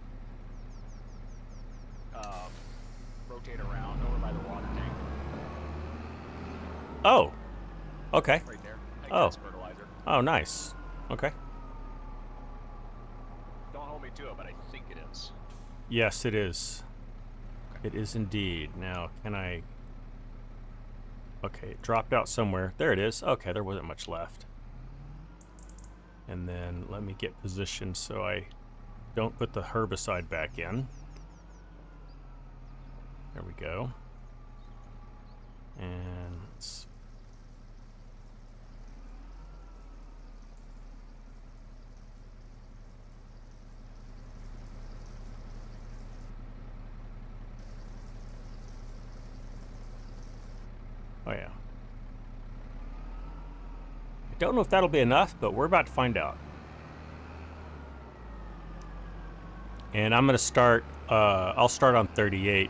rotate around over by the water tank. Oh. Okay. Right there. I think Oh. that's fertilizer. Oh, nice. Okay. Don't hold me to it, but I think it is. Yes, it is. It is indeed. Now, can I... Okay, it dropped out somewhere. There it is. Okay, there wasn't much left. And then let me get positioned so I don't put the herbicide back in. There we go. And let's... Oh yeah. I don't know if that'll be enough, but we're about to find out. And I'm gonna start, I'll start on 38.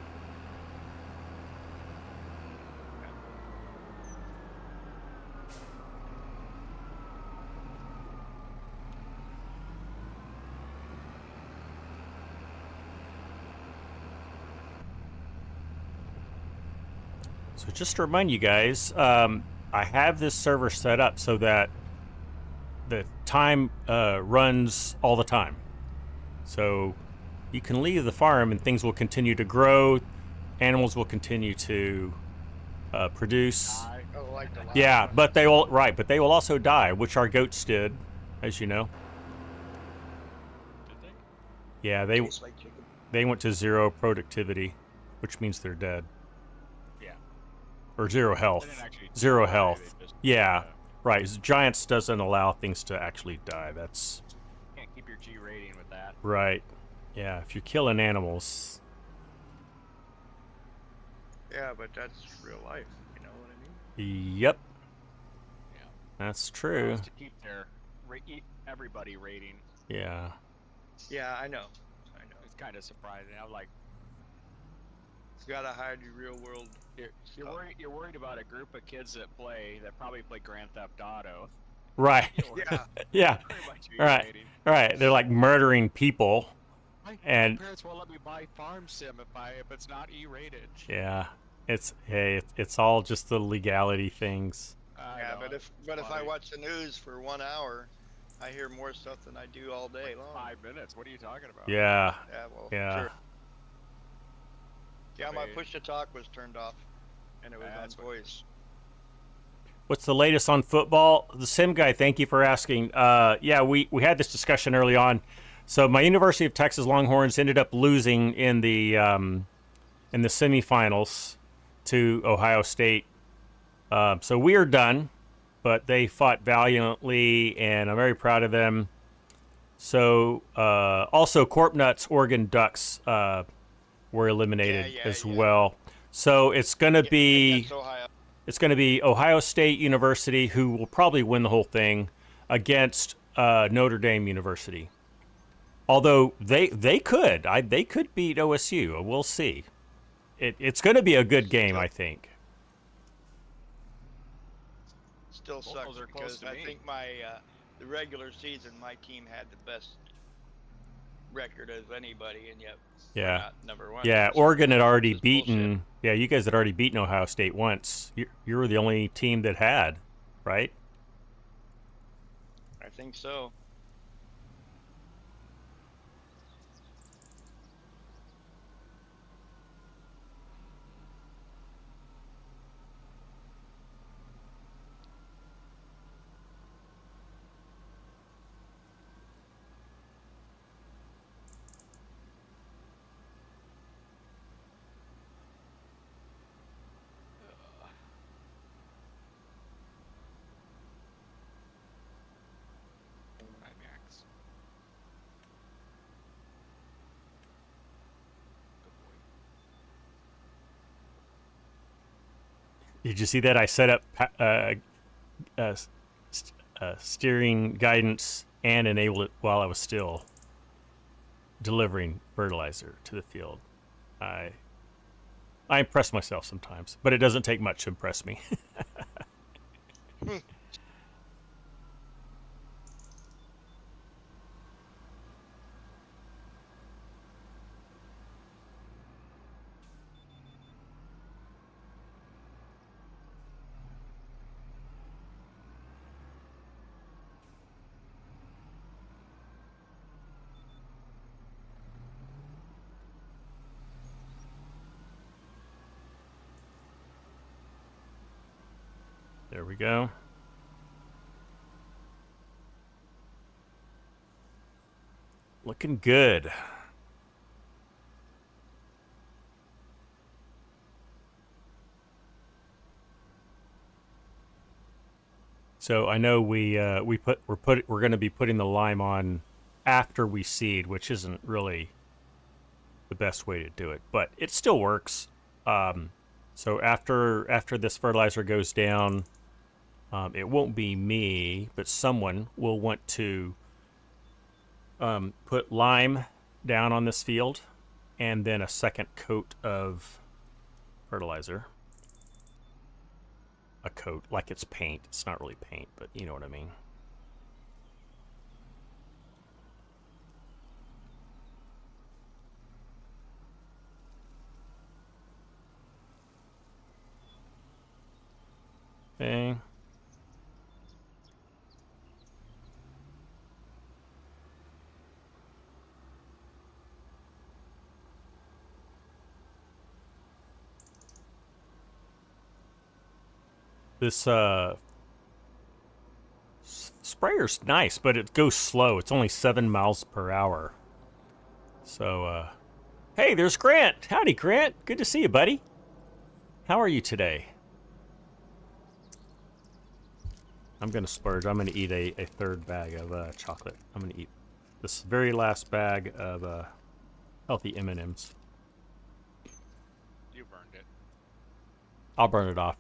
So just to remind you guys, I have this server set up so that the time runs all the time. So you can leave the farm and things will continue to grow, animals will continue to produce. Oh, like the last Yeah, one. but they will but they will also die, which our goats did, as you know. Did they? Yeah, Tastes like chicken. they went to 0 productivity, which means they're dead. Yeah. Or 0 They health. didn't actually 0 die, health. they just, Yeah, right. Giants doesn't allow things to actually die. That's can't keep your G rating with that. right. Yeah, if you're killing animals. Yeah, but that's real life. You know what I mean? Yep, Yeah. that's Well, true. it's to keep their everybody rating. Yeah. Yeah, I know. I know. It's kind of surprising. I was like, You gotta hide your real world. you're stuff. worried about a group of kids that probably play Grand Theft Auto. Right. You're worried Yeah. Yeah. very much your Right. rating. Right. They're like murdering people. My And- parents won't let me buy Farm Sim if it's not E-rated. Yeah. It's all just the legality things. I Yeah, know, but it's if I funny. watch the news for 1 hour, I hear more stuff than I do all day long. 5 minutes. What are you talking about? Yeah. Yeah, well, Yeah. sure. Yeah, my mean- push to talk was turned off, and it was on That's what- voice. What's the latest on football? The Sim guy, thank you for asking. Yeah, we had this discussion early on. So my University of Texas Longhorns ended up losing in the semifinals to Ohio State. So we are done, but they fought valiantly, and I'm very proud of them. So also Corp Nuts Oregon Ducks were eliminated as yeah. well. So it's gonna Yeah, be. that's Ohio. It's going to be Ohio State University, who will probably win the whole thing, against Notre Dame University. Although they could beat OSU. We'll see. It's going to be a good game, I think. Still Both sucks those are close because to I me. think the regular season my team had the best record as anybody, and yet we're Yeah. not number one. Yeah, It's Oregon had already just beaten. bullshit. Yeah, you guys had already beaten Ohio State once. You were the only team that had, right? I think so. Max. Did you see that? I set up steering guidance and enabled it while I was still delivering fertilizer to the field. I impress myself sometimes, but it doesn't take much to impress me. There we go. Looking good. So I know we're going to be putting the lime on after we seed, which isn't really the best way to do it, but it still works. So after this fertilizer goes down, it won't be me, but someone will want to put lime down on this field, and then a second coat of fertilizer. A coat, like it's paint. It's not really paint, but you know what I mean. Okay. This sprayer's nice, but it goes slow. It's only 7 miles per hour. So, hey, there's Grant. Howdy, Grant. Good to see you, buddy. How are you today? I'm going to splurge. I'm going to eat a third bag of chocolate. I'm going to eat this very last bag of healthy M&Ms. You burned it. I'll burn it off.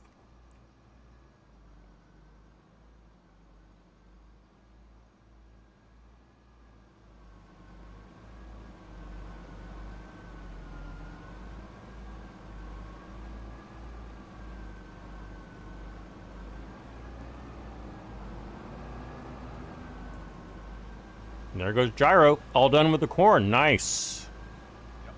And there goes Gyro. All done with the corn. Nice. Yep.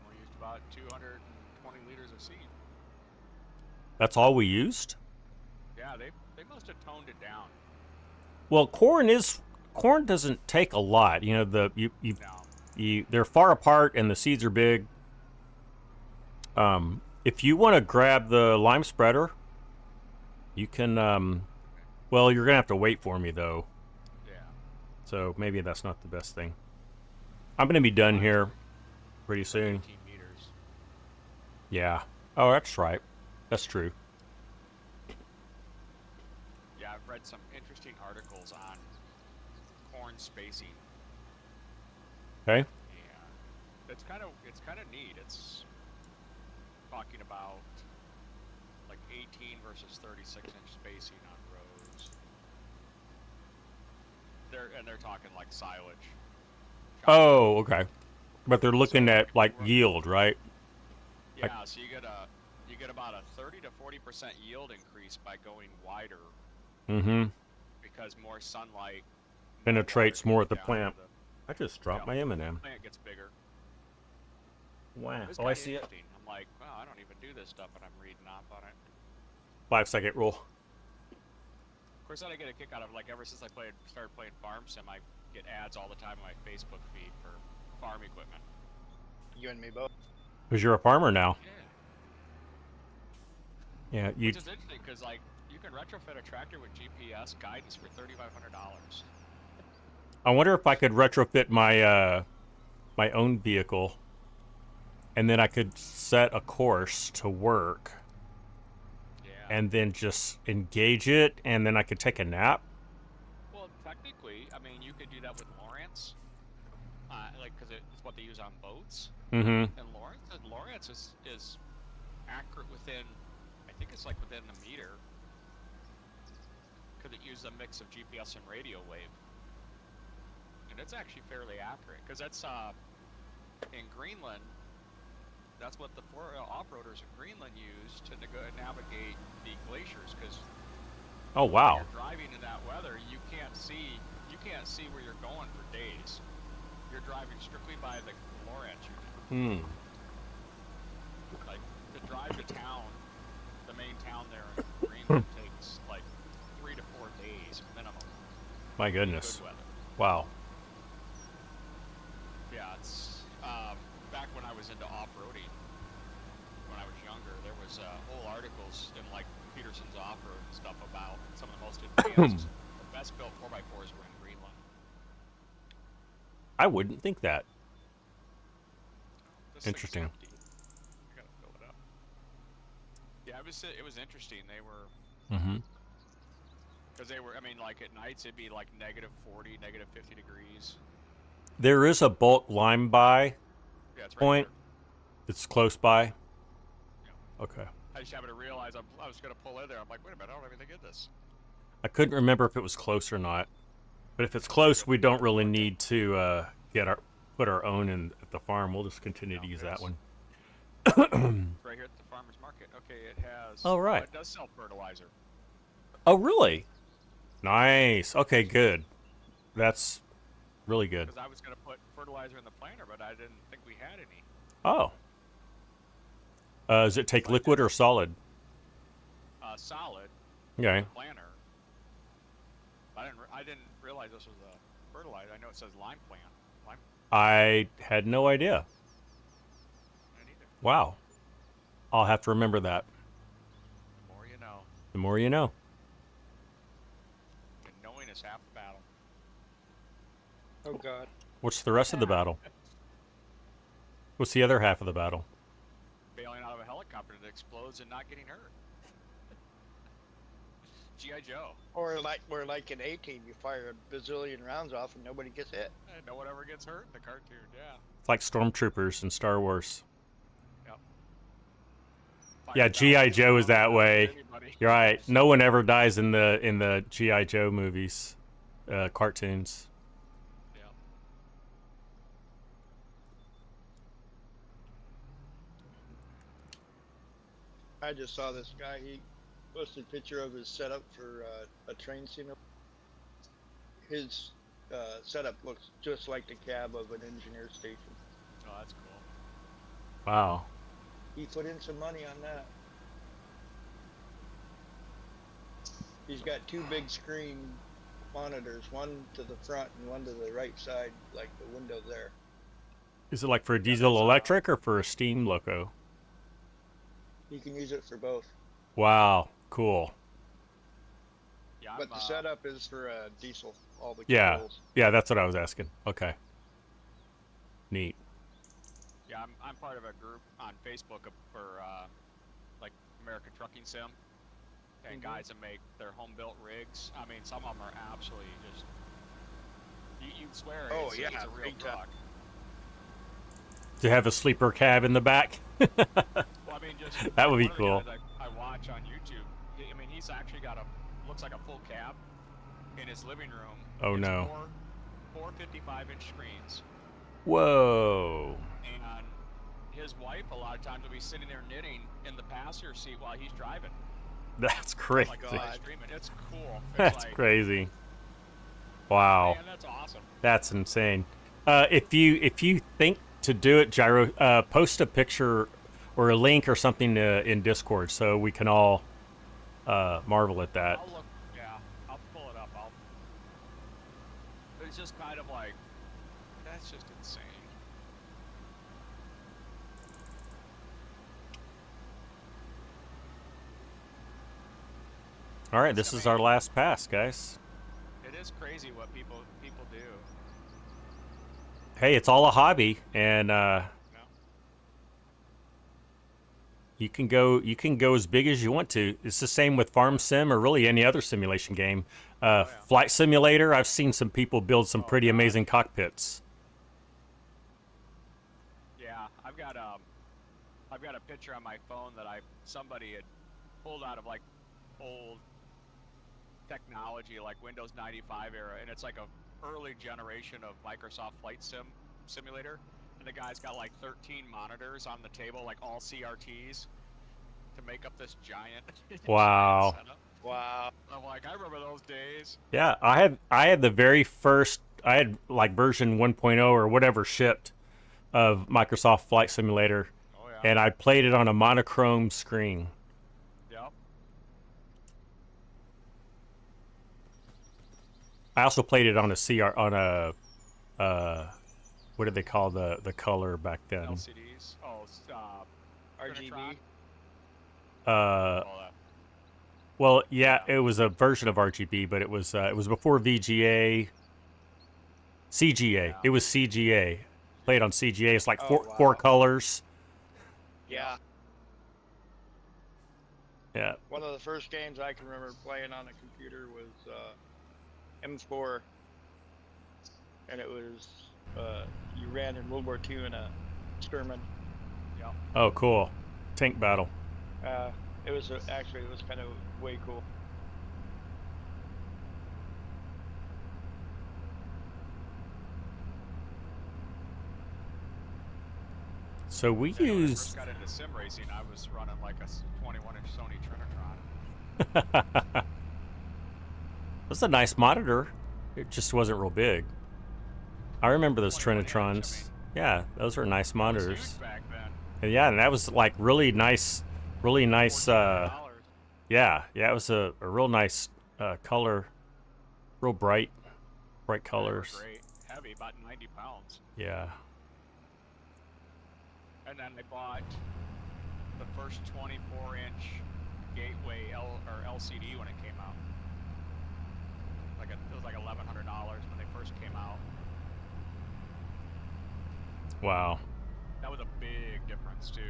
We used about 220 liters of seed. That's all we used? Yeah, they must have toned it down. Well, corn doesn't take a lot. You know, No. they're far apart and the seeds are big. If you want to grab the lime spreader, you can, well, you're going to have to wait for me, though. Yeah. So maybe that's not the best thing. I'm going to be done here pretty soon. 18 meters. Yeah. Oh, that's right. That's true. Yeah, I've read some interesting articles on corn spacing. Okay. And it's kind of neat. It's talking about like 18 versus 36-inch spacing on rows. They're talking like silage. Oh, okay. But they're looking at like yield, right? Yeah, so you get about a 30 to 40% yield increase by going wider. Mm-hmm. Because more sunlight Penetrates more at the down plant. to I just dropped yeah, my the M&M. plant gets bigger. Wow. It's Oh, I kinda see it. interesting. I'm like, wow, I don't even do this stuff, and I'm reading up on it. 5-second rule. Of course, then I get a kick out of, like, ever since I started playing Farm Sim, I get ads all the time on my Facebook feed for farm equipment. You and me both. Because you're a farmer now. Yeah. Yeah, you. Which is interesting, because, like, you can retrofit a tractor with GPS guidance for $3,500. I wonder if I could retrofit my my own vehicle, and then I could set a course to work, Yeah. and then just engage it, and then I could take a nap. Well, technically, I mean, you could do that with Lawrence, like, because it's what they use on boats. Mm-hmm. And Lawrence is accurate within, I think it's like within a meter, because it uses a mix of GPS and radio wave, and it's actually fairly accurate. Because that's in Greenland, that's what the off-roaders in Greenland use to navigate the glaciers. Because Oh wow. you're driving in that weather, you can't see where you're going for days. You're driving strictly by the Lawrence unit. Like, to drive to town, the main town there in Greenland takes like 3 to 4 days minimum. My goodness. Good weather. Wow. Yeah, it's I was into off-roading when I was younger, there was whole articles in like Peterson's off-road and stuff about some of the most advanced, the best built 4x4s were in Greenland. I wouldn't think that. This Interesting. thing's empty. I gotta fill it up. Yeah, it was interesting. They were. Because they were, I mean, like at nights it'd be like -40, -50 degrees. There is a bulk lime buy Yeah, it's right point. there. It's close by. Yeah. Okay. I just happened to realize I was going to pull in there. I'm like, wait a minute, I don't have anything in this. I couldn't remember if it was close or not. But if it's close, we don't really need to put our own in at the farm. We'll just continue to use that one. Right here at the farmer's market. Okay, it has. Oh, right. It does sell fertilizer. Oh, really? Nice. Okay, good. That's really good. Because I was going to put fertilizer in the planter, but I didn't think we had any. Oh. Does it take liquid or solid? Solid. Okay. Planter. I didn't realize this was a fertilizer. I know it says lime plant. Lime. I had no idea. I didn't either. Wow. I'll have to remember that. The more you know. The more you know. And knowing is half the battle. Oh God. What's the rest of the battle? What's the other half of the battle? Bailing out of a helicopter that explodes and not getting hurt. G.I. Joe. Or like in 18, you fire a bazillion rounds off and nobody gets hit. No one ever gets hurt in the cartoon, yeah. It's like stormtroopers in Star Wars. Yep. Yeah, G.I. Joe is that way. Anybody. You're right. No one ever dies in the G.I. Joe movies, cartoons. Yeah. I just saw this guy. He posted a picture of his setup for a train simulator. His setup looks just like the cab of an engineer station. Oh, that's cool. Wow. He put in some money on that. He's got two big screen monitors, one to the front and one to the right side, like the window there. Is it like for a diesel electric or for a steam loco? You can use it for both. Wow. Cool. Yeah, But the setup is for diesel, all the Yeah. controls. Yeah, that's what I was asking. Okay. Neat. Yeah, I'm part of a group on Facebook for like American Trucking Sim, and guys that make their home-built rigs. I mean, some of them are absolutely just you'd swear Oh, it's yeah, a real big time. truck. To have a sleeper cab in the back. Well, I mean, just That would be one of the cool. guys I watch on YouTube. I mean, he's actually got looks like a full cab in his living room. Oh, It's no. Four 55-inch screens, Whoa. and his wife a lot of times will be sitting there knitting in the passenger seat while he's driving. That's crazy. Like live streaming. It's cool. It's That's like, crazy. Wow. man, that's awesome. That's insane. If you think to do it, Gyro, post a picture or a link or something in Discord so we can all marvel at that. I'll look. Yeah, I'll pull it up. It's just kind of like that's just insane. All right, this is our last pass, guys. It is crazy what people do. Hey, it's all a hobby, and No. you can go as big as you want to. It's the same with Farm Sim or really any other simulation game. Yeah. Flight Simulator, I've seen some people build some pretty amazing cockpits. Yeah, I've got a picture on my phone that somebody had pulled out of like old technology, like Windows 95 era, and it's like a early generation of Microsoft Flight Simulator, and the guy's got like 13 monitors on the table, like all CRTs, to make up this giant. Wow. giant setup. Wow. I'm like, I remember those days. Yeah, I had the very first, I had like version 1.0 or whatever shipped of Microsoft Flight Simulator, Oh yeah. and I played it on a monochrome screen. Yep. I also played it on a what did they call the color back then? LCDs. Oh, RGB. Uh, well, yeah, it was a version of RGB, but it was before VGA. CGA. Yeah. It was CGA. Played on CGA. It's like Oh, four wow. colors. Yeah. Yeah. One of the first games I can remember playing on a computer was M4, and it was you ran in World War II in a Sherman. Yep. Oh, cool. Tank battle. It was actually it was kind of way cool. So we I know when I used. first got into sim racing, I was running like a 21-inch Sony Trinitron. That's a nice monitor. It just wasn't real big. I remember those 21 inch, Trinitrons. Yeah, those were nice It was monitors. huge back then. And yeah, and that was like really nice. $1,400. Yeah, it was a real nice color, real bright They were colors. great. Heavy, about 90 pounds. Yeah. And then they bought the first 24-inch Gateway LCD when it came out. It was like $1,100 when they first came out. Wow. That was a big difference too.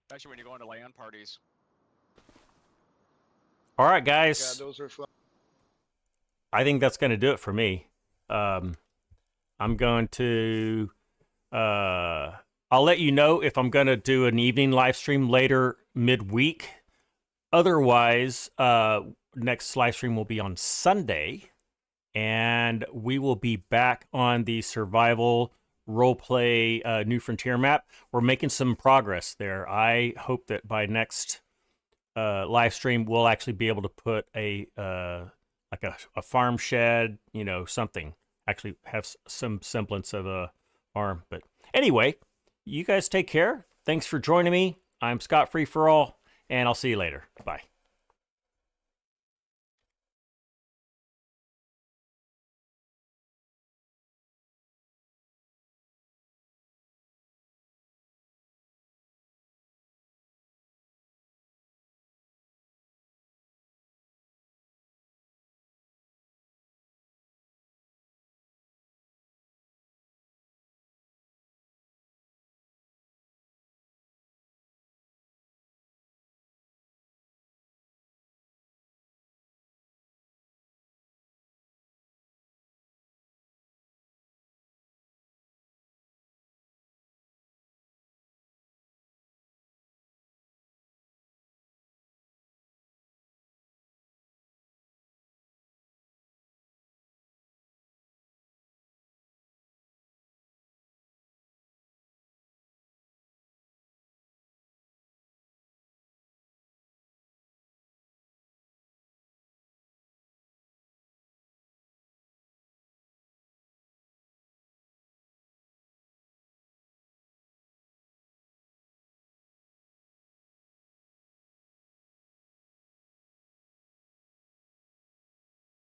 Especially when you go into LAN parties. All right, Yeah, guys. those were fun. I think that's going to do it for me. I'm going to. I'll let you know if I'm going to do an evening live stream later midweek. Otherwise, next live stream will be on Sunday, and we will be back on the survival roleplay New Frontier map. We're making some progress there. I hope that by next live stream we'll actually be able to put a like a farm shed, something. Actually have some semblance of a farm. But anyway, you guys take care. Thanks for joining me. I'm Scott Free for All, and I'll see you later. Bye.